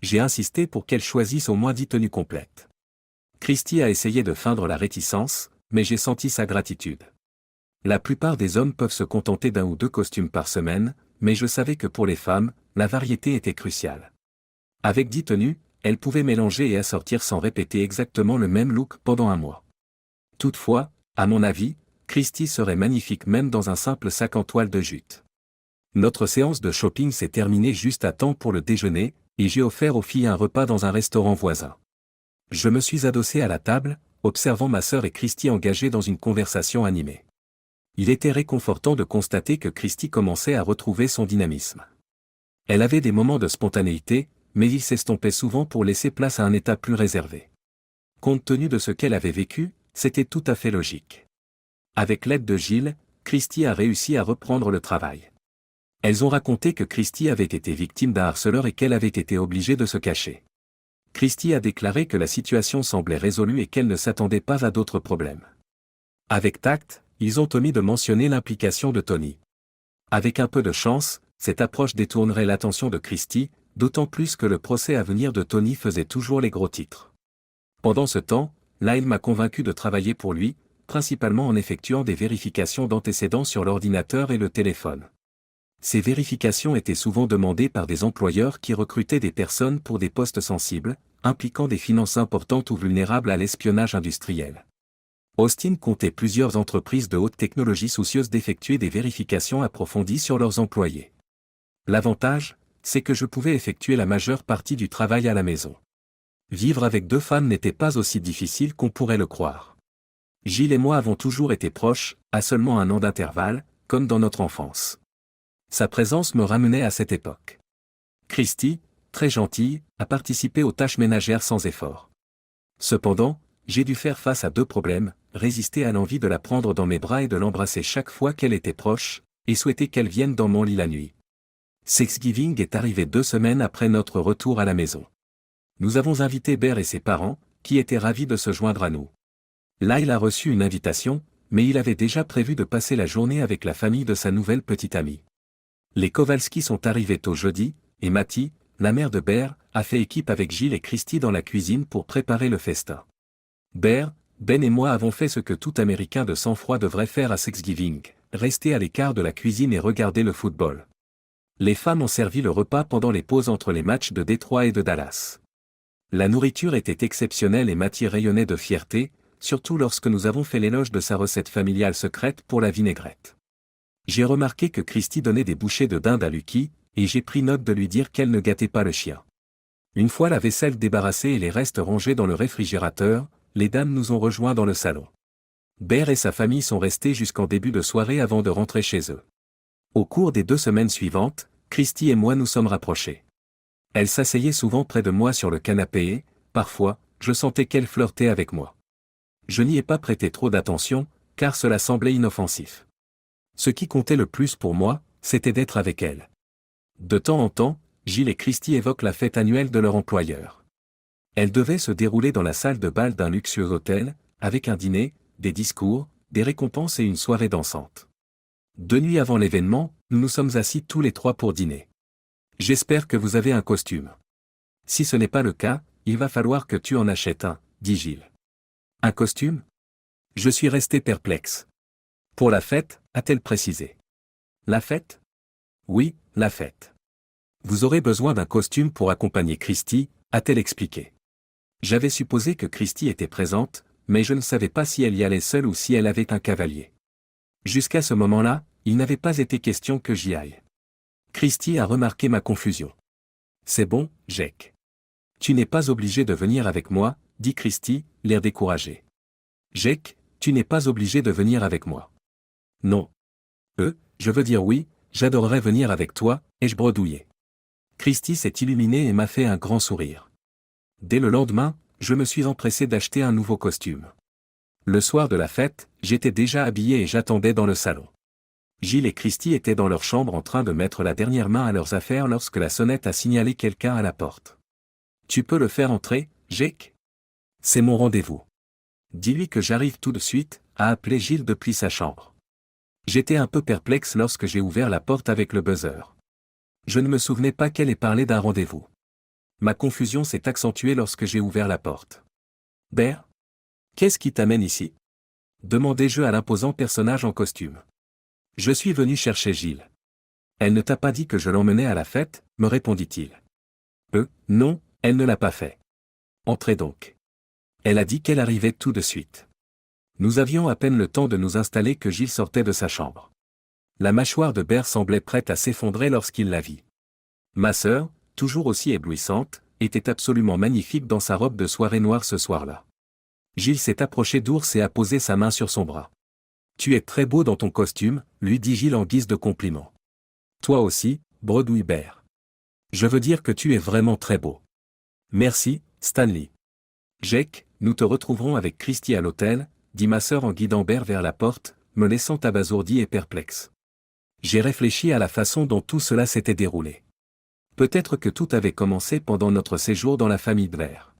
J'ai insisté pour qu'elle choisisse au moins 10 tenues complètes. Christy a essayé de feindre la réticence, mais j'ai senti sa gratitude. La plupart des hommes peuvent se contenter d'un ou 2 costumes par semaine, mais je savais que pour les femmes, la variété était cruciale. Avec 10 tenues, elles pouvaient mélanger et assortir sans répéter exactement le même look pendant un mois. Toutefois, à mon avis, Christy serait magnifique même dans un simple sac en toile de jute. Notre séance de shopping s'est terminée juste à temps pour le déjeuner, et j'ai offert aux filles un repas dans un restaurant voisin. Je me suis adossé à la table, observant ma sœur et Christy engagées dans une conversation animée. Il était réconfortant de constater que Christy commençait à retrouver son dynamisme. Elle avait des moments de spontanéité, mais il s'estompait souvent pour laisser place à un état plus réservé. Compte tenu de ce qu'elle avait vécu, c'était tout à fait logique. Avec l'aide de Gilles, Christy a réussi à reprendre le travail. Elles ont raconté que Christy avait été victime d'un harceleur et qu'elle avait été obligée de se cacher. Christy a déclaré que la situation semblait résolue et qu'elle ne s'attendait pas à d'autres problèmes. Avec tact, ils ont omis de mentionner l'implication de Tony. Avec un peu de chance, cette approche détournerait l'attention de Christy, d'autant plus que le procès à venir de Tony faisait toujours les gros titres. Pendant ce temps, Lyle m'a convaincu de travailler pour lui, principalement en effectuant des vérifications d'antécédents sur l'ordinateur et le téléphone. Ces vérifications étaient souvent demandées par des employeurs qui recrutaient des personnes pour des postes sensibles, impliquant des finances importantes ou vulnérables à l'espionnage industriel. Austin comptait plusieurs entreprises de haute technologie soucieuses d'effectuer des vérifications approfondies sur leurs employés. L'avantage, c'est que je pouvais effectuer la majeure partie du travail à la maison. Vivre avec 2 femmes n'était pas aussi difficile qu'on pourrait le croire. Gilles et moi avons toujours été proches, à seulement 1 an d'intervalle, comme dans notre enfance. Sa présence me ramenait à cette époque. Christy, très gentille, a participé aux tâches ménagères sans effort. Cependant, j'ai dû faire face à 2 problèmes, résister à l'envie de la prendre dans mes bras et de l'embrasser chaque fois qu'elle était proche, et souhaiter qu'elle vienne dans mon lit la nuit. Thanksgiving est arrivé 2 semaines après notre retour à la maison. Nous avons invité Bear et ses parents, qui étaient ravis de se joindre à nous. Lyle a reçu une invitation, mais il avait déjà prévu de passer la journée avec la famille de sa nouvelle petite amie. Les Kowalski sont arrivés tôt jeudi, et Matty, la mère de Bear, a fait équipe avec Gilles et Christy dans la cuisine pour préparer le festin. Bear, Ben et moi avons fait ce que tout Américain de sang-froid devrait faire à Thanksgiving, rester à l'écart de la cuisine et regarder le football. Les femmes ont servi le repas pendant les pauses entre les matchs de Détroit et de Dallas. La nourriture était exceptionnelle et Matty rayonnait de fierté, surtout lorsque nous avons fait l'éloge de sa recette familiale secrète pour la vinaigrette. J'ai remarqué que Christy donnait des bouchées de dinde à Lucky, et j'ai pris note de lui dire qu'elle ne gâtait pas le chien. Une fois la vaisselle débarrassée et les restes rangés dans le réfrigérateur, les dames nous ont rejoints dans le salon. Bear et sa famille sont restés jusqu'en début de soirée avant de rentrer chez eux. Au cours des 2 semaines suivantes, Christy et moi nous sommes rapprochés. Elle s'asseyait souvent près de moi sur le canapé et, parfois, je sentais qu'elle flirtait avec moi. Je n'y ai pas prêté trop d'attention, car cela semblait inoffensif. Ce qui comptait le plus pour moi, c'était d'être avec elle. De temps en temps, Gilles et Christy évoquent la fête annuelle de leur employeur. Elle devait se dérouler dans la salle de bal d'un luxueux hôtel, avec un dîner, des discours, des récompenses et une soirée dansante. 2 nuits avant l'événement, nous nous sommes assis tous les 3 pour dîner. J'espère que vous avez un costume. Si ce n'est pas le cas, il va falloir que tu en achètes un, dit Gilles. Un costume ? Je suis resté perplexe. Pour la fête, a-t-elle précisé. La fête ? Oui, la fête. Vous aurez besoin d'un costume pour accompagner Christy, a-t-elle expliqué. J'avais supposé que Christy était présente, mais je ne savais pas si elle y allait seule ou si elle avait un cavalier. Jusqu'à ce moment-là, il n'avait pas été question que j'y aille. Christy a remarqué ma confusion. C'est bon, Jake. Tu n'es pas obligé de venir avec moi, dit Christy, l'air découragé. Jake, tu n'es pas obligé de venir avec moi. Non. Je veux dire oui, j'adorerais venir avec toi, ai-je bredouillé. Christy s'est illuminée et m'a fait un grand sourire. Dès le lendemain, je me suis empressé d'acheter un nouveau costume. Le soir de la fête, j'étais déjà habillé et j'attendais dans le salon. Gilles et Christy étaient dans leur chambre en train de mettre la dernière main à leurs affaires lorsque la sonnette a signalé quelqu'un à la porte. Tu peux le faire entrer, Jake ? C'est mon rendez-vous. Dis-lui que j'arrive tout de suite, a appelé Gilles depuis sa chambre. J'étais un peu perplexe lorsque j'ai ouvert la porte avec le buzzer. Je ne me souvenais pas qu'elle ait parlé d'un rendez-vous. Ma confusion s'est accentuée lorsque j'ai ouvert la porte. Bear ? Qu'est-ce qui t'amène ici ? Demandai-je à l'imposant personnage en costume. Je suis venu chercher Gilles. Elle ne t'a pas dit que je l'emmenais à la fête, me répondit-il. Non, elle ne l'a pas fait. Entrez donc. Elle a dit qu'elle arrivait tout de suite. Nous avions à peine le temps de nous installer que Gilles sortait de sa chambre. La mâchoire de Bear semblait prête à s'effondrer lorsqu'il la vit. Ma sœur, toujours aussi éblouissante, était absolument magnifique dans sa robe de soirée noire ce soir-là. Gilles s'est approché d'Ours et a posé sa main sur son bras. Tu es très beau dans ton costume, lui dit Gilles en guise de compliment. Toi aussi, bredouille Bear. Je veux dire que tu es vraiment très beau. Merci, Stanley. Jake, nous te retrouverons avec Christy à l'hôtel, dit ma sœur en guidant Bear vers la porte, me laissant abasourdi et perplexe. J'ai réfléchi à la façon dont tout cela s'était déroulé. Peut-être que tout avait commencé pendant notre séjour dans la famille Bear.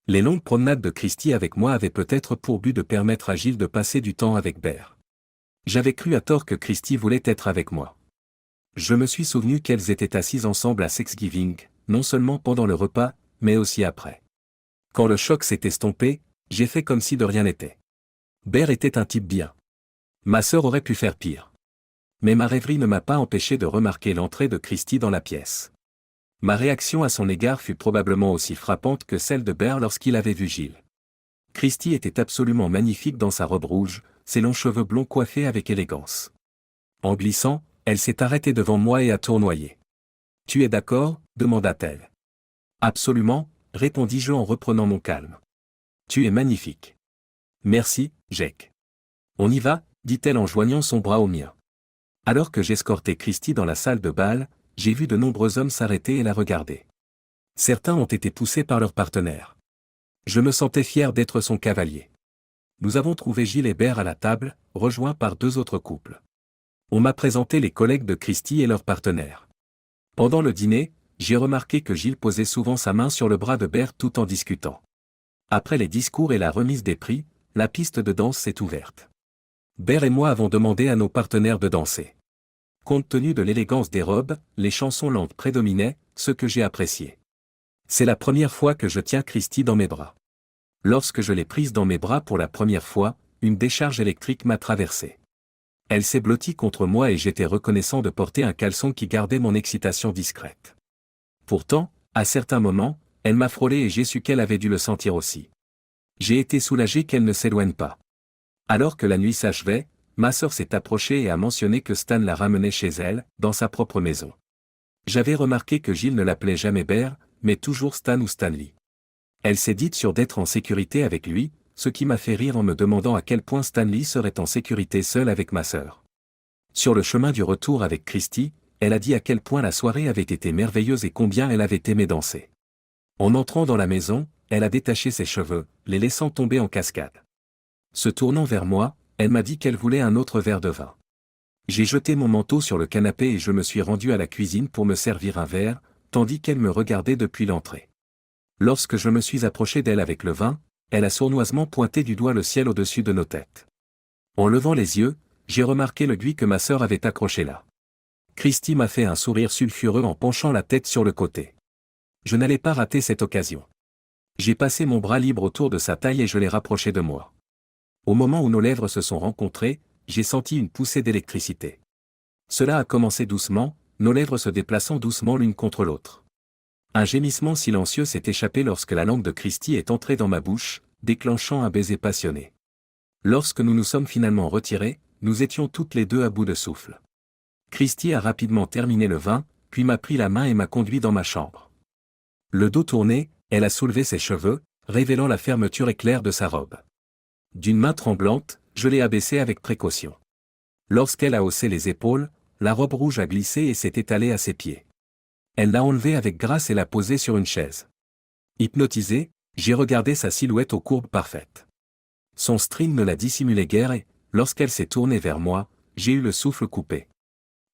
Les longues promenades de Christy avec moi avaient peut-être pour but de permettre à Gilles de passer du temps avec Bear. J'avais cru à tort que Christy voulait être avec moi. Je me suis souvenu qu'elles étaient assises ensemble à Thanksgiving, non seulement pendant le repas, mais aussi après. Quand le choc s'est estompé, j'ai fait comme si de rien n'était. Bear était un type bien. Ma sœur aurait pu faire pire. Mais ma rêverie ne m'a pas empêché de remarquer l'entrée de Christy dans la pièce. Ma réaction à son égard fut probablement aussi frappante que celle de Bear lorsqu'il avait vu Gilles. Christy était absolument magnifique dans sa robe rouge, ses longs cheveux blonds coiffés avec élégance. En glissant, elle s'est arrêtée devant moi et a tournoyé. « Tu es d'accord » demanda-t-elle. « Absolument » répondis-je en reprenant mon calme. « Tu es magnifique. »« Merci, Jake. »« On y va » dit-elle en joignant son bras au mien. Alors que j'escortais Christy dans la salle de bal, j'ai vu de nombreux hommes s'arrêter et la regarder. Certains ont été poussés par leurs partenaires. Je me sentais fier d'être son cavalier. Nous avons trouvé Gilles et Bear à la table, rejoints par 2 autres couples. On m'a présenté les collègues de Christy et leurs partenaires. Pendant le dîner, j'ai remarqué que Gilles posait souvent sa main sur le bras de Bear tout en discutant. Après les discours et la remise des prix, la piste de danse s'est ouverte. Bear et moi avons demandé à nos partenaires de danser. Compte tenu de l'élégance des robes, les chansons lentes prédominaient, ce que j'ai apprécié. C'est la première fois que je tiens Christy dans mes bras. Lorsque je l'ai prise dans mes bras pour la première fois, une décharge électrique m'a traversé. Elle s'est blottie contre moi et j'étais reconnaissant de porter un caleçon qui gardait mon excitation discrète. Pourtant, à certains moments, elle m'a frôlé et j'ai su qu'elle avait dû le sentir aussi. J'ai été soulagé qu'elle ne s'éloigne pas. Alors que la nuit s'achevait, ma sœur s'est approchée et a mentionné que Stan la ramenait chez elle, dans sa propre maison. J'avais remarqué que Gilles ne l'appelait jamais Bear, mais toujours Stan ou Stanley. Elle s'est dite sûre d'être en sécurité avec lui, ce qui m'a fait rire en me demandant à quel point Stanley serait en sécurité seul avec ma sœur. Sur le chemin du retour avec Christy, elle a dit à quel point la soirée avait été merveilleuse et combien elle avait aimé danser. En entrant dans la maison, elle a détaché ses cheveux, les laissant tomber en cascade. Se tournant vers moi, elle m'a dit qu'elle voulait un autre verre de vin. J'ai jeté mon manteau sur le canapé et je me suis rendu à la cuisine pour me servir un verre, tandis qu'elle me regardait depuis l'entrée. Lorsque je me suis approché d'elle avec le vin, elle a sournoisement pointé du doigt le ciel au-dessus de nos têtes. En levant les yeux, j'ai remarqué le buis que ma sœur avait accroché là. Christy m'a fait un sourire sulfureux en penchant la tête sur le côté. Je n'allais pas rater cette occasion. J'ai passé mon bras libre autour de sa taille et je l'ai rapproché de moi. Au moment où nos lèvres se sont rencontrées, j'ai senti une poussée d'électricité. Cela a commencé doucement, nos lèvres se déplaçant doucement l'une contre l'autre. Un gémissement silencieux s'est échappé lorsque la langue de Christy est entrée dans ma bouche, déclenchant un baiser passionné. Lorsque nous nous sommes finalement retirés, nous étions toutes les deux à bout de souffle. Christy a rapidement terminé le vin, puis m'a pris la main et m'a conduit dans ma chambre. Le dos tourné, elle a soulevé ses cheveux, révélant la fermeture éclair de sa robe. D'une main tremblante, je l'ai abaissée avec précaution. Lorsqu'elle a haussé les épaules, la robe rouge a glissé et s'est étalée à ses pieds. Elle l'a enlevée avec grâce et l'a posée sur une chaise. Hypnotisé, j'ai regardé sa silhouette aux courbes parfaites. Son string ne la dissimulait guère et, lorsqu'elle s'est tournée vers moi, j'ai eu le souffle coupé.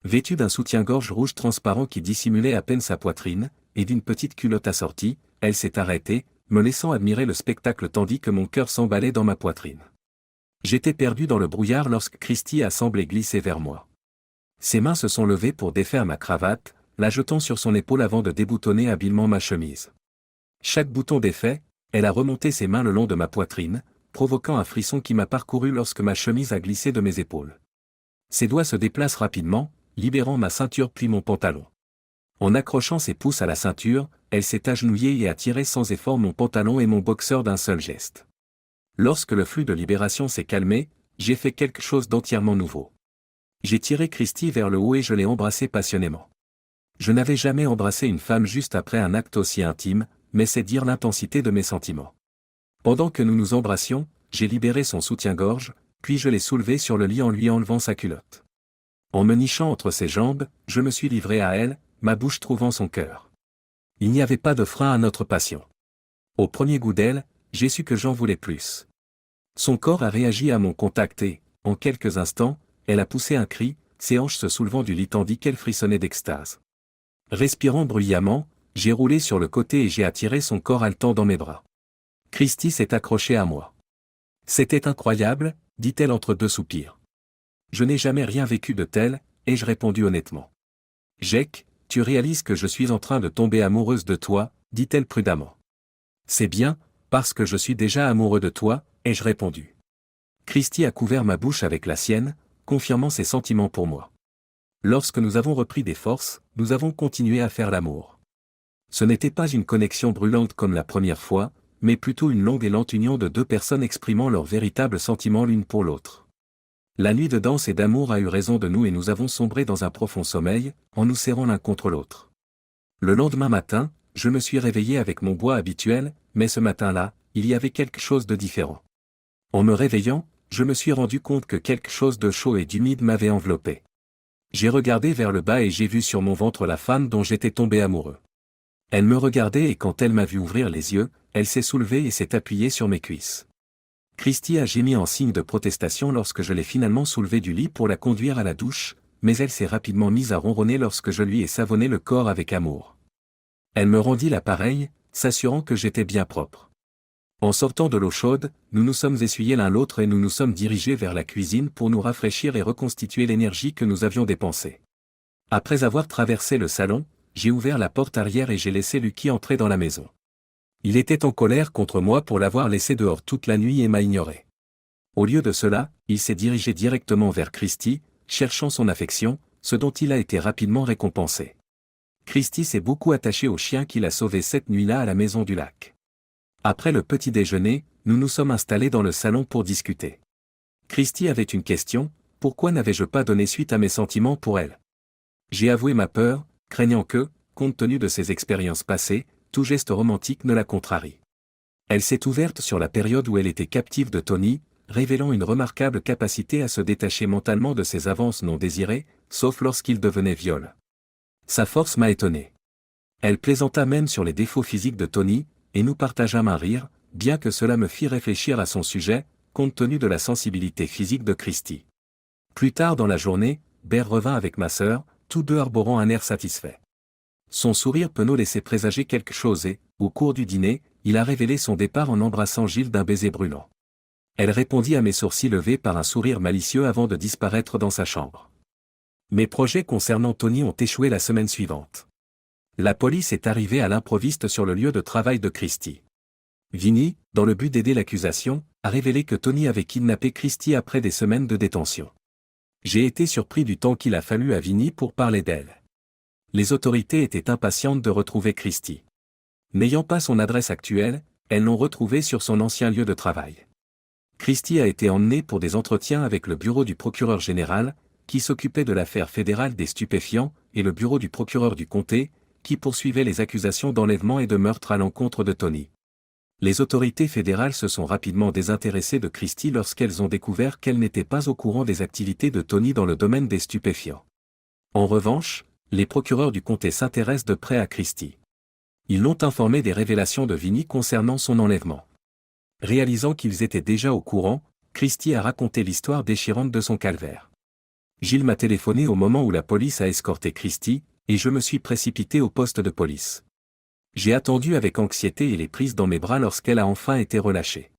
Vêtue d'un soutien-gorge rouge transparent qui dissimulait à peine sa poitrine, et d'une petite culotte assortie, elle s'est arrêtée, me laissant admirer le spectacle tandis que mon cœur s'emballait dans ma poitrine. J'étais perdu dans le brouillard lorsque Christy a semblé glisser vers moi. Ses mains se sont levées pour défaire ma cravate, la jetant sur son épaule avant de déboutonner habilement ma chemise. Chaque bouton défait, elle a remonté ses mains le long de ma poitrine, provoquant un frisson qui m'a parcouru lorsque ma chemise a glissé de mes épaules. Ses doigts se déplacent rapidement, libérant ma ceinture puis mon pantalon. En accrochant ses pouces à la ceinture, elle s'est agenouillée et a tiré sans effort mon pantalon et mon boxeur d'un seul geste. Lorsque le flux de libération s'est calmé, j'ai fait quelque chose d'entièrement nouveau. J'ai tiré Christy vers le haut et je l'ai embrassée passionnément. Je n'avais jamais embrassé une femme juste après un acte aussi intime, mais c'est dire l'intensité de mes sentiments. Pendant que nous nous embrassions, j'ai libéré son soutien-gorge, puis je l'ai soulevé sur le lit en lui enlevant sa culotte. En me nichant entre ses jambes, je me suis livré à elle, ma bouche trouvant son cœur. Il n'y avait pas de frein à notre passion. Au premier goût d'elle, j'ai su que j'en voulais plus. Son corps a réagi à mon contact et, en quelques instants, elle a poussé un cri, ses hanches se soulevant du lit tandis qu'elle frissonnait d'extase. Respirant bruyamment, j'ai roulé sur le côté et j'ai attiré son corps haletant dans mes bras. Christy s'est accrochée à moi. C'était incroyable, dit-elle entre deux soupirs. Je n'ai jamais rien vécu de tel, ai-je répondu honnêtement. Jake, tu réalises que je suis en train de tomber amoureuse de toi, dit-elle prudemment. C'est bien, parce que je suis déjà amoureux de toi, ai-je répondu. Christy a couvert ma bouche avec la sienne, confirmant ses sentiments pour moi. Lorsque nous avons repris des forces, nous avons continué à faire l'amour. Ce n'était pas une connexion brûlante comme la première fois, mais plutôt une longue et lente union de deux personnes exprimant leurs véritables sentiments l'une pour l'autre. La nuit de danse et d'amour a eu raison de nous et nous avons sombré dans un profond sommeil, en nous serrant l'un contre l'autre. Le lendemain matin, je me suis réveillé avec mon bois habituel, mais ce matin-là, il y avait quelque chose de différent. En me réveillant, je me suis rendu compte que quelque chose de chaud et d'humide m'avait enveloppé. J'ai regardé vers le bas et j'ai vu sur mon ventre la femme dont j'étais tombé amoureux. Elle me regardait et quand elle m'a vu ouvrir les yeux, elle s'est soulevée et s'est appuyée sur mes cuisses. Christy a gémi en signe de protestation lorsque je l'ai finalement soulevée du lit pour la conduire à la douche, mais elle s'est rapidement mise à ronronner lorsque je lui ai savonné le corps avec amour. Elle me rendit l'appareil, s'assurant que j'étais bien propre. En sortant de l'eau chaude, nous nous sommes essuyés l'un l'autre et nous nous sommes dirigés vers la cuisine pour nous rafraîchir et reconstituer l'énergie que nous avions dépensée. Après avoir traversé le salon, j'ai ouvert la porte arrière et j'ai laissé Lucky entrer dans la maison. Il était en colère contre moi pour l'avoir laissé dehors toute la nuit et m'a ignoré. Au lieu de cela, il s'est dirigé directement vers Christy, cherchant son affection, ce dont il a été rapidement récompensé. Christy s'est beaucoup attaché au chien qu'il a sauvé cette nuit-là à la maison du lac. Après le petit déjeuner, nous nous sommes installés dans le salon pour discuter. Christy avait une question: pourquoi n'avais-je pas donné suite à mes sentiments pour elle? J'ai avoué ma peur, craignant que, compte tenu de ses expériences passées, tout geste romantique ne la contrarie. Elle s'est ouverte sur la période où elle était captive de Tony, révélant une remarquable capacité à se détacher mentalement de ses avances non désirées, sauf lorsqu'il devenait viol. Sa force m'a étonné. Elle plaisanta même sur les défauts physiques de Tony, et nous partageâmes un rire, bien que cela me fît réfléchir à son sujet, compte tenu de la sensibilité physique de Christy. Plus tard dans la journée, Bear revint avec ma sœur, tous deux arborant un air satisfait. Son sourire penaud laissait présager quelque chose et, au cours du dîner, il a révélé son départ en embrassant Gilles d'un baiser brûlant. Elle répondit à mes sourcils levés par un sourire malicieux avant de disparaître dans sa chambre. Mes projets concernant Tony ont échoué la semaine suivante. La police est arrivée à l'improviste sur le lieu de travail de Christy. Vinny, dans le but d'aider l'accusation, a révélé que Tony avait kidnappé Christy après des semaines de détention. J'ai été surpris du temps qu'il a fallu à Vinny pour parler d'elle. Les autorités étaient impatientes de retrouver Christy. N'ayant pas son adresse actuelle, elles l'ont retrouvée sur son ancien lieu de travail. Christy a été emmenée pour des entretiens avec le bureau du procureur général, qui s'occupait de l'affaire fédérale des stupéfiants, et le bureau du procureur du comté, qui poursuivait les accusations d'enlèvement et de meurtre à l'encontre de Tony. Les autorités fédérales se sont rapidement désintéressées de Christy lorsqu'elles ont découvert qu'elle n'était pas au courant des activités de Tony dans le domaine des stupéfiants. En revanche, les procureurs du comté s'intéressent de près à Christy. Ils l'ont informé des révélations de Vinny concernant son enlèvement. Réalisant qu'ils étaient déjà au courant, Christy a raconté l'histoire déchirante de son calvaire. Gilles m'a téléphoné au moment où la police a escorté Christy, et je me suis précipité au poste de police. J'ai attendu avec anxiété et les prises dans mes bras lorsqu'elle a enfin été relâchée.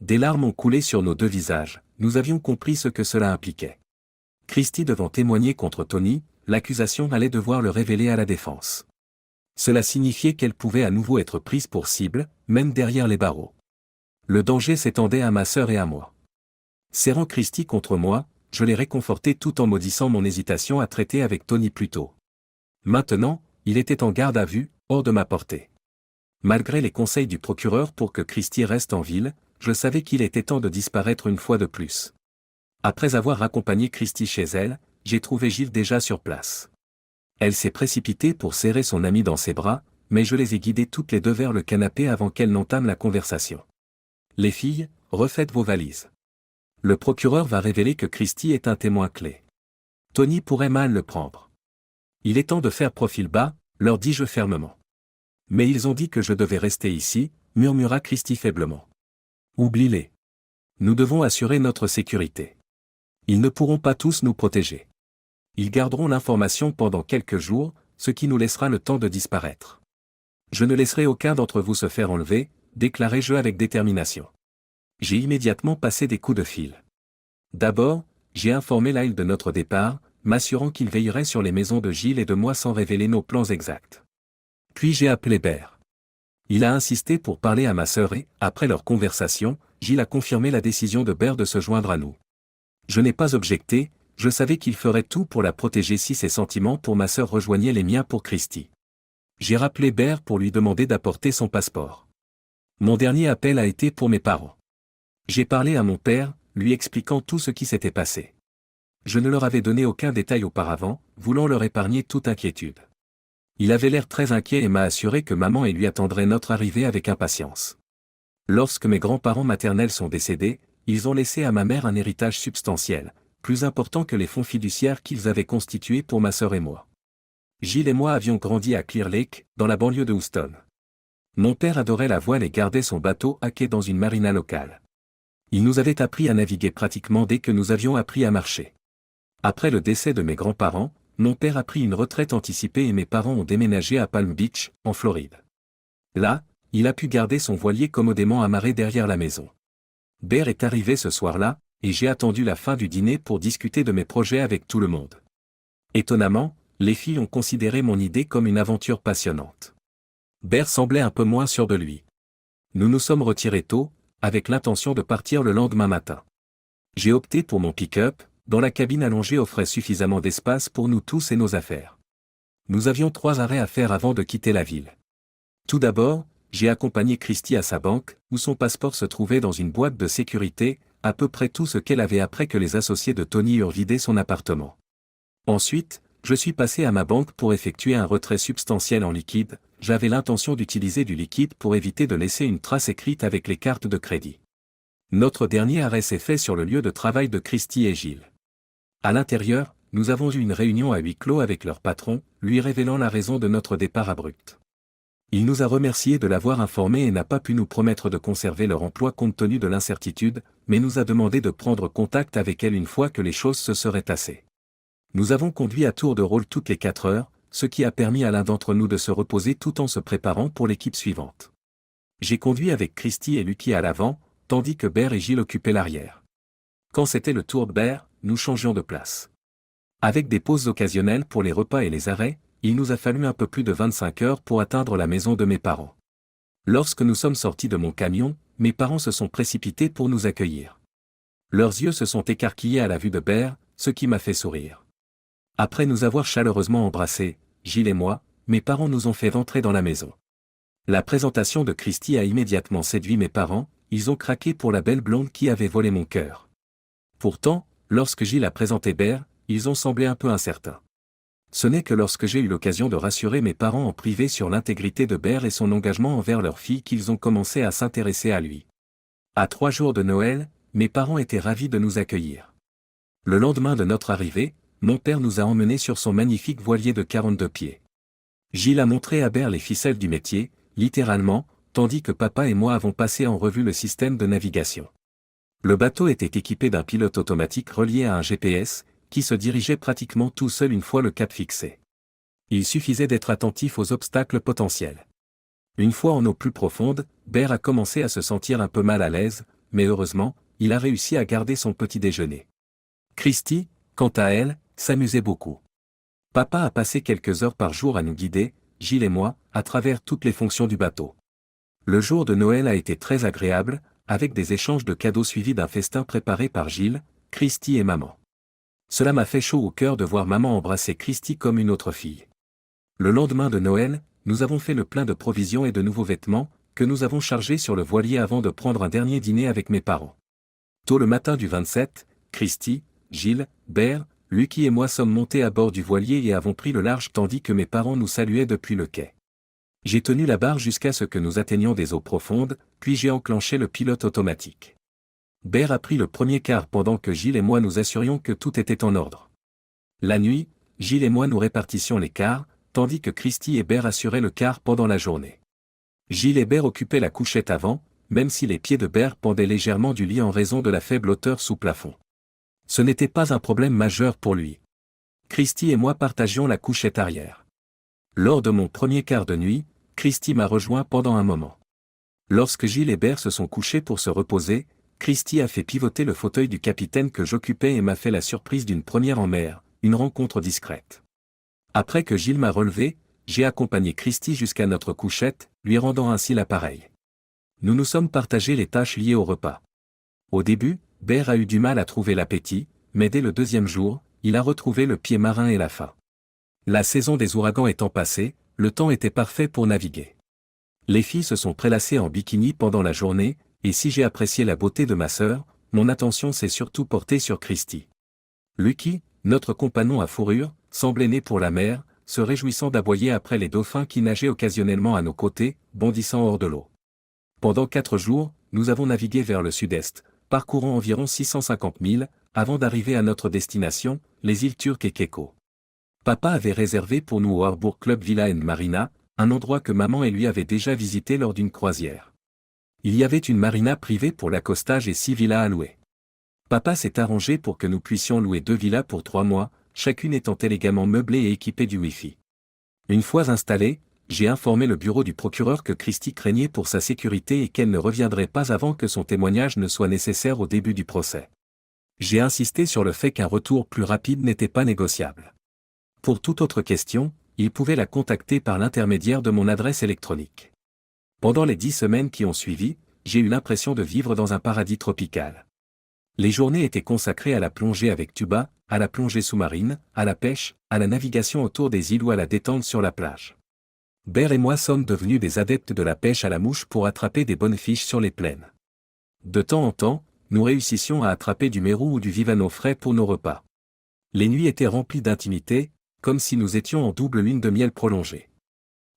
Des larmes ont coulé sur nos deux visages, nous avions compris ce que cela impliquait. Christy devant témoigner contre Tony, l'accusation allait devoir le révéler à la défense. Cela signifiait qu'elle pouvait à nouveau être prise pour cible, même derrière les barreaux. Le danger s'étendait à ma sœur et à moi. Serrant Christy contre moi, je l'ai réconforté tout en maudissant mon hésitation à traiter avec Tony plus tôt. Maintenant, il était en garde à vue, hors de ma portée. Malgré les conseils du procureur pour que Christy reste en ville, je savais qu'il était temps de disparaître une fois de plus. Après avoir accompagné Christy chez elle, j'ai trouvé Gilles déjà sur place. Elle s'est précipitée pour serrer son amie dans ses bras, mais je les ai guidées toutes les deux vers le canapé avant qu'elle n'entame la conversation. Les filles, refaites vos valises. Le procureur va révéler que Christy est un témoin clé. Tony pourrait mal le prendre. Il est temps de faire profil bas, leur dis-je fermement. Mais ils ont dit que je devais rester ici, murmura Christy faiblement. Oublie-les. Nous devons assurer notre sécurité. Ils ne pourront pas tous nous protéger. Ils garderont l'information pendant quelques jours, ce qui nous laissera le temps de disparaître. Je ne laisserai aucun d'entre vous se faire enlever, déclarai-je avec détermination. J'ai immédiatement passé des coups de fil. D'abord, j'ai informé Lyle de notre départ, m'assurant qu'il veillerait sur les maisons de Gilles et de moi sans révéler nos plans exacts. Puis j'ai appelé Bear. Il a insisté pour parler à ma sœur et, après leur conversation, Gilles a confirmé la décision de Bear de se joindre à nous. Je n'ai pas objecté, je savais qu'il ferait tout pour la protéger si ses sentiments pour ma sœur rejoignaient les miens pour Christy. J'ai rappelé Bear pour lui demander d'apporter son passeport. Mon dernier appel a été pour mes parents. J'ai parlé à mon père, lui expliquant tout ce qui s'était passé. Je ne leur avais donné aucun détail auparavant, voulant leur épargner toute inquiétude. Il avait l'air très inquiet et m'a assuré que maman et lui attendraient notre arrivée avec impatience. Lorsque mes grands-parents maternels sont décédés, ils ont laissé à ma mère un héritage substantiel, plus important que les fonds fiduciaires qu'ils avaient constitués pour ma sœur et moi. Gilles et moi avions grandi à Clear Lake, dans la banlieue de Houston. Mon père adorait la voile et gardait son bateau à quai dans une marina locale. Il nous avait appris à naviguer pratiquement dès que nous avions appris à marcher. Après le décès de mes grands-parents, mon père a pris une retraite anticipée et mes parents ont déménagé à Palm Beach, en Floride. Là, il a pu garder son voilier commodément amarré derrière la maison. Bear est arrivé ce soir-là, et j'ai attendu la fin du dîner pour discuter de mes projets avec tout le monde. Étonnamment, les filles ont considéré mon idée comme une aventure passionnante. Bear semblait un peu moins sûr de lui. Nous nous sommes retirés tôt, avec l'intention de partir le lendemain matin. J'ai opté pour mon pick-up, dont la cabine allongée offrait suffisamment d'espace pour nous tous et nos affaires. Nous avions 3 arrêts à faire avant de quitter la ville. Tout d'abord, j'ai accompagné Christy à sa banque, où son passeport se trouvait dans une boîte de sécurité, à peu près tout ce qu'elle avait après que les associés de Tony eurent vidé son appartement. Ensuite, je suis passé à ma banque pour effectuer un retrait substantiel en liquide. J'avais l'intention d'utiliser du liquide pour éviter de laisser une trace écrite avec les cartes de crédit. Notre dernier arrêt s'est fait sur le lieu de travail de Christy et Gilles. À l'intérieur, nous avons eu une réunion à huis clos avec leur patron, lui révélant la raison de notre départ abrupt. Il nous a remerciés de l'avoir informé et n'a pas pu nous promettre de conserver leur emploi compte tenu de l'incertitude, mais nous a demandé de prendre contact avec elle une fois que les choses se seraient tassées. Nous avons conduit à tour de rôle toutes les 4 heures, ce qui a permis à l'un d'entre nous de se reposer tout en se préparant pour l'équipe suivante. J'ai conduit avec Christy et Lucky à l'avant, tandis que Bear et Gilles occupaient l'arrière. Quand c'était le tour de Bear, nous changions de place. Avec des pauses occasionnelles pour les repas et les arrêts, il nous a fallu un peu plus de 25 heures pour atteindre la maison de mes parents. Lorsque nous sommes sortis de mon camion, mes parents se sont précipités pour nous accueillir. Leurs yeux se sont écarquillés à la vue de Bear, ce qui m'a fait sourire. Après nous avoir chaleureusement embrassés, Gilles et moi, mes parents nous ont fait rentrer dans la maison. La présentation de Christy a immédiatement séduit mes parents, ils ont craqué pour la belle blonde qui avait volé mon cœur. Pourtant, lorsque Gilles a présenté Bear, ils ont semblé un peu incertains. Ce n'est que lorsque j'ai eu l'occasion de rassurer mes parents en privé sur l'intégrité de Bear et son engagement envers leur fille qu'ils ont commencé à s'intéresser à lui. À 3 jours de Noël, mes parents étaient ravis de nous accueillir. Le lendemain de notre arrivée, mon père nous a emmenés sur son magnifique voilier de 42 pieds. Gilles a montré à Bear les ficelles du métier, littéralement, tandis que papa et moi avons passé en revue le système de navigation. Le bateau était équipé d'un pilote automatique relié à un GPS, qui se dirigeait pratiquement tout seul une fois le cap fixé. Il suffisait d'être attentif aux obstacles potentiels. Une fois en eau plus profonde, Bear a commencé à se sentir un peu mal à l'aise, mais heureusement, il a réussi à garder son petit déjeuner. Christy, quant à elle, s'amusait beaucoup. Papa a passé quelques heures par jour à nous guider, Gilles et moi, à travers toutes les fonctions du bateau. Le jour de Noël a été très agréable, avec des échanges de cadeaux suivis d'un festin préparé par Gilles, Christy et maman. Cela m'a fait chaud au cœur de voir maman embrasser Christy comme une autre fille. Le lendemain de Noël, nous avons fait le plein de provisions et de nouveaux vêtements, que nous avons chargés sur le voilier avant de prendre un dernier dîner avec mes parents. Tôt le matin du 27, Christy, Gilles, Bear, Lucky et moi sommes montés à bord du voilier et avons pris le large tandis que mes parents nous saluaient depuis le quai. J'ai tenu la barre jusqu'à ce que nous atteignions des eaux profondes, puis j'ai enclenché le pilote automatique. Bear a pris le premier quart pendant que Gilles et moi nous assurions que tout était en ordre. La nuit, Gilles et moi nous répartissions les quarts, tandis que Christy et Bear assuraient le quart pendant la journée. Gilles et Bear occupaient la couchette avant, même si les pieds de Bear pendaient légèrement du lit en raison de la faible hauteur sous plafond. Ce n'était pas un problème majeur pour lui. Christy et moi partagions la couchette arrière. Lors de mon premier quart de nuit, Christy m'a rejoint pendant un moment. Lorsque Gilles et Bear se sont couchés pour se reposer, Christy a fait pivoter le fauteuil du capitaine que j'occupais et m'a fait la surprise d'une première en mer, une rencontre discrète. Après que Gilles m'a relevé, j'ai accompagné Christy jusqu'à notre couchette, lui rendant ainsi l'appareil. Nous nous sommes partagés les tâches liées au repas. Au début, Bear a eu du mal à trouver l'appétit, mais dès le 2e jour, il a retrouvé le pied marin et la faim. La saison des ouragans étant passée, le temps était parfait pour naviguer. Les filles se sont prélassées en bikini pendant la journée, et si j'ai apprécié la beauté de ma sœur, mon attention s'est surtout portée sur Christy. Lucky, notre compagnon à fourrure, semblait né pour la mer, se réjouissant d'aboyer après les dauphins qui nageaient occasionnellement à nos côtés, bondissant hors de l'eau. Pendant 4 jours, nous avons navigué vers le sud-est, parcourant environ 650 milles, avant d'arriver à notre destination, les îles Turques et Caicos. Papa avait réservé pour nous au Harbour Club Villa and Marina, un endroit que maman et lui avaient déjà visité lors d'une croisière. Il y avait une marina privée pour l'accostage et 6 villas à louer. Papa s'est arrangé pour que nous puissions louer 2 villas pour 3 mois, chacune étant élégamment meublée et équipée du Wi-Fi. Une fois installée, j'ai informé le bureau du procureur que Christy craignait pour sa sécurité et qu'elle ne reviendrait pas avant que son témoignage ne soit nécessaire au début du procès. J'ai insisté sur le fait qu'un retour plus rapide n'était pas négociable. Pour toute autre question, il pouvait la contacter par l'intermédiaire de mon adresse électronique. Pendant les 10 semaines qui ont suivi, j'ai eu l'impression de vivre dans un paradis tropical. Les journées étaient consacrées à la plongée avec tuba, à la plongée sous-marine, à la pêche, à la navigation autour des îles ou à la détente sur la plage. Ber et moi sommes devenus des adeptes de la pêche à la mouche pour attraper des bonnes fiches sur les plaines. De temps en temps, nous réussissions à attraper du mérou ou du vivano frais pour nos repas. Les nuits étaient remplies d'intimité, comme si nous étions en double lune de miel prolongée.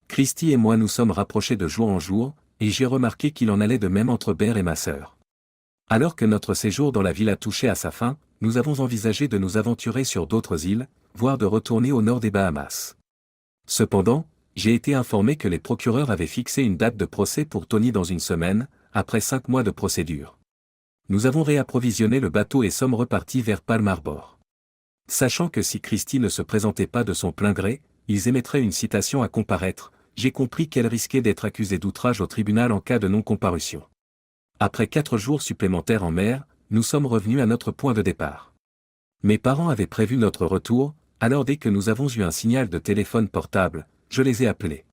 Christy et moi nous sommes rapprochés de jour en jour, et j'ai remarqué qu'il en allait de même entre Ber et ma sœur. Alors que notre séjour dans la villa touchait à sa fin, nous avons envisagé de nous aventurer sur d'autres îles, voire de retourner au nord des Bahamas. Cependant, j'ai été informé que les procureurs avaient fixé une date de procès pour Tony dans une semaine, après 5 mois de procédure. Nous avons réapprovisionné le bateau et sommes repartis vers Palm Harbor. Sachant que si Christy ne se présentait pas de son plein gré, ils émettraient une citation à comparaître, j'ai compris qu'elle risquait d'être accusée d'outrage au tribunal en cas de non-comparution. Après 4 jours supplémentaires en mer, nous sommes revenus à notre point de départ. Mes parents avaient prévu notre retour, alors dès que nous avons eu un signal de téléphone portable, je les ai appelés.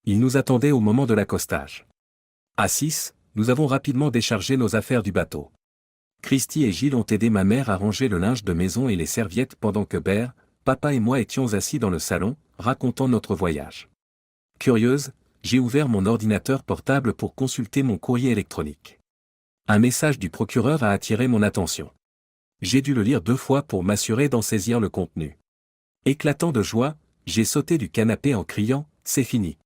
Ils nous attendaient au moment de l'accostage. À 6, nous avons rapidement déchargé nos affaires du bateau. Christy et Gilles ont aidé ma mère à ranger le linge de maison et les serviettes pendant que Ber, papa et moi étions assis dans le salon, racontant notre voyage. Curieuse, j'ai ouvert mon ordinateur portable pour consulter mon courrier électronique. Un message du procureur a attiré mon attention. J'ai dû le lire 2 fois pour m'assurer d'en saisir le contenu. Éclatant de joie, j'ai sauté du canapé en criant « C'est fini.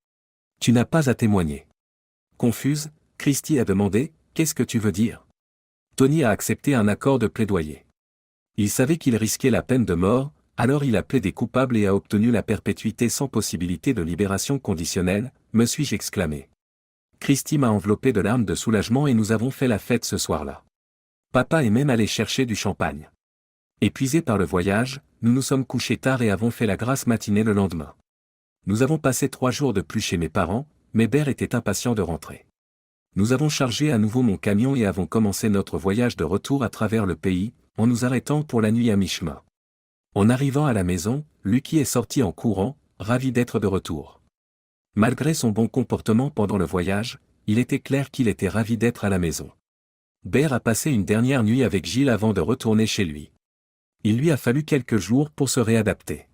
Tu n'as pas à témoigner. » Confuse, Christy a demandé « Qu'est-ce que tu veux dire ?» Tony a accepté un accord de plaidoyer. Il savait qu'il risquait la peine de mort, alors il a plaidé coupable et a obtenu la perpétuité sans possibilité de libération conditionnelle, me suis-je exclamé. Christy m'a enveloppé de larmes de soulagement et nous avons fait la fête ce soir-là. Papa est même allé chercher du champagne. Épuisés par le voyage, nous nous sommes couchés tard et avons fait la grasse matinée le lendemain. Nous avons passé 3 jours de plus chez mes parents, mais Ber était impatient de rentrer. Nous avons chargé à nouveau mon camion et avons commencé notre voyage de retour à travers le pays, en nous arrêtant pour la nuit à mi-chemin. En arrivant à la maison, Lucky est sorti en courant, ravi d'être de retour. Malgré son bon comportement pendant le voyage, il était clair qu'il était ravi d'être à la maison. Ber a passé une dernière nuit avec Gilles avant de retourner chez lui. Il lui a fallu quelques jours pour se réadapter.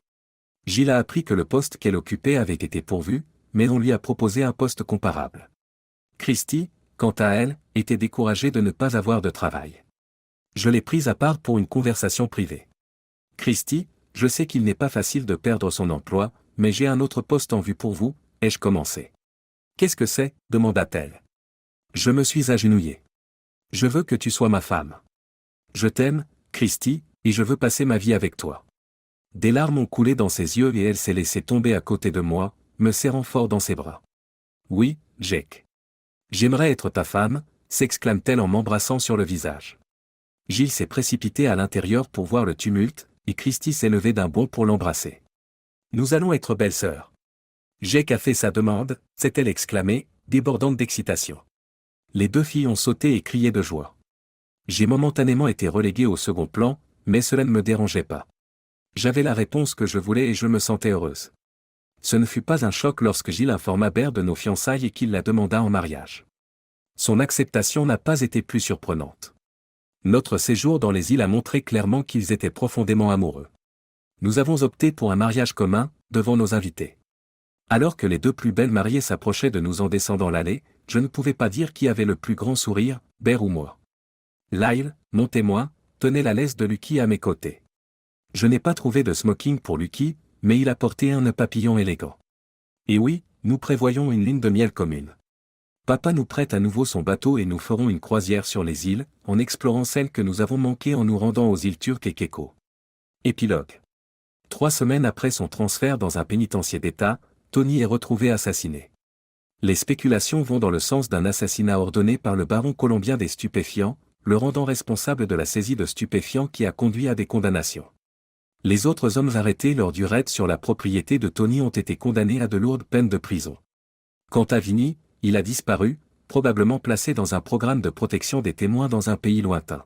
Gilles a appris que le poste qu'elle occupait avait été pourvu, mais on lui a proposé un poste comparable. Christy, quant à elle, était découragée de ne pas avoir de travail. Je l'ai prise à part pour une conversation privée. Christy, je sais qu'il n'est pas facile de perdre son emploi, mais j'ai un autre poste en vue pour vous, ai-je commencé. Qu'est-ce que c'est, demanda-t-elle. Je me suis agenouillé. Je veux que tu sois ma femme. Je t'aime, Christy, et je veux passer ma vie avec toi. Des larmes ont coulé dans ses yeux et elle s'est laissée tomber à côté de moi, me serrant fort dans ses bras. Oui, Jake. J'aimerais être ta femme, s'exclame-t-elle en m'embrassant sur le visage. Gilles s'est précipité à l'intérieur pour voir le tumulte, et Christy s'est levée d'un bond pour l'embrasser. Nous allons être belles-sœurs. Jake a fait sa demande, s'est-elle exclamée, débordante d'excitation. Les 2 filles ont sauté et crié de joie. J'ai momentanément été relégué au second plan, mais cela ne me dérangeait pas. J'avais la réponse que je voulais et je me sentais heureuse. Ce ne fut pas un choc lorsque Gilles informa Ber de nos fiançailles et qu'il la demanda en mariage. Son acceptation n'a pas été plus surprenante. Notre séjour dans les îles a montré clairement qu'ils étaient profondément amoureux. Nous avons opté pour un mariage commun, devant nos invités. Alors que les 2 plus belles mariées s'approchaient de nous en descendant l'allée, je ne pouvais pas dire qui avait le plus grand sourire, Ber ou moi. Lyle, mon témoin, tenait la laisse de Lucky à mes côtés. Je n'ai pas trouvé de smoking pour Lucky, mais il a porté un nœud papillon élégant. Et oui, nous prévoyons une lune de miel commune. Papa nous prête à nouveau son bateau et nous ferons une croisière sur les îles, en explorant celles que nous avons manquées en nous rendant aux îles Turques et Caicos. Épilogue. 3 semaines après son transfert dans un pénitencier d'État, Tony est retrouvé assassiné. Les spéculations vont dans le sens d'un assassinat ordonné par le baron colombien des stupéfiants, le rendant responsable de la saisie de stupéfiants qui a conduit à des condamnations. Les autres hommes arrêtés lors du raid sur la propriété de Tony ont été condamnés à de lourdes peines de prison. Quant à Vinny, il a disparu, probablement placé dans un programme de protection des témoins dans un pays lointain.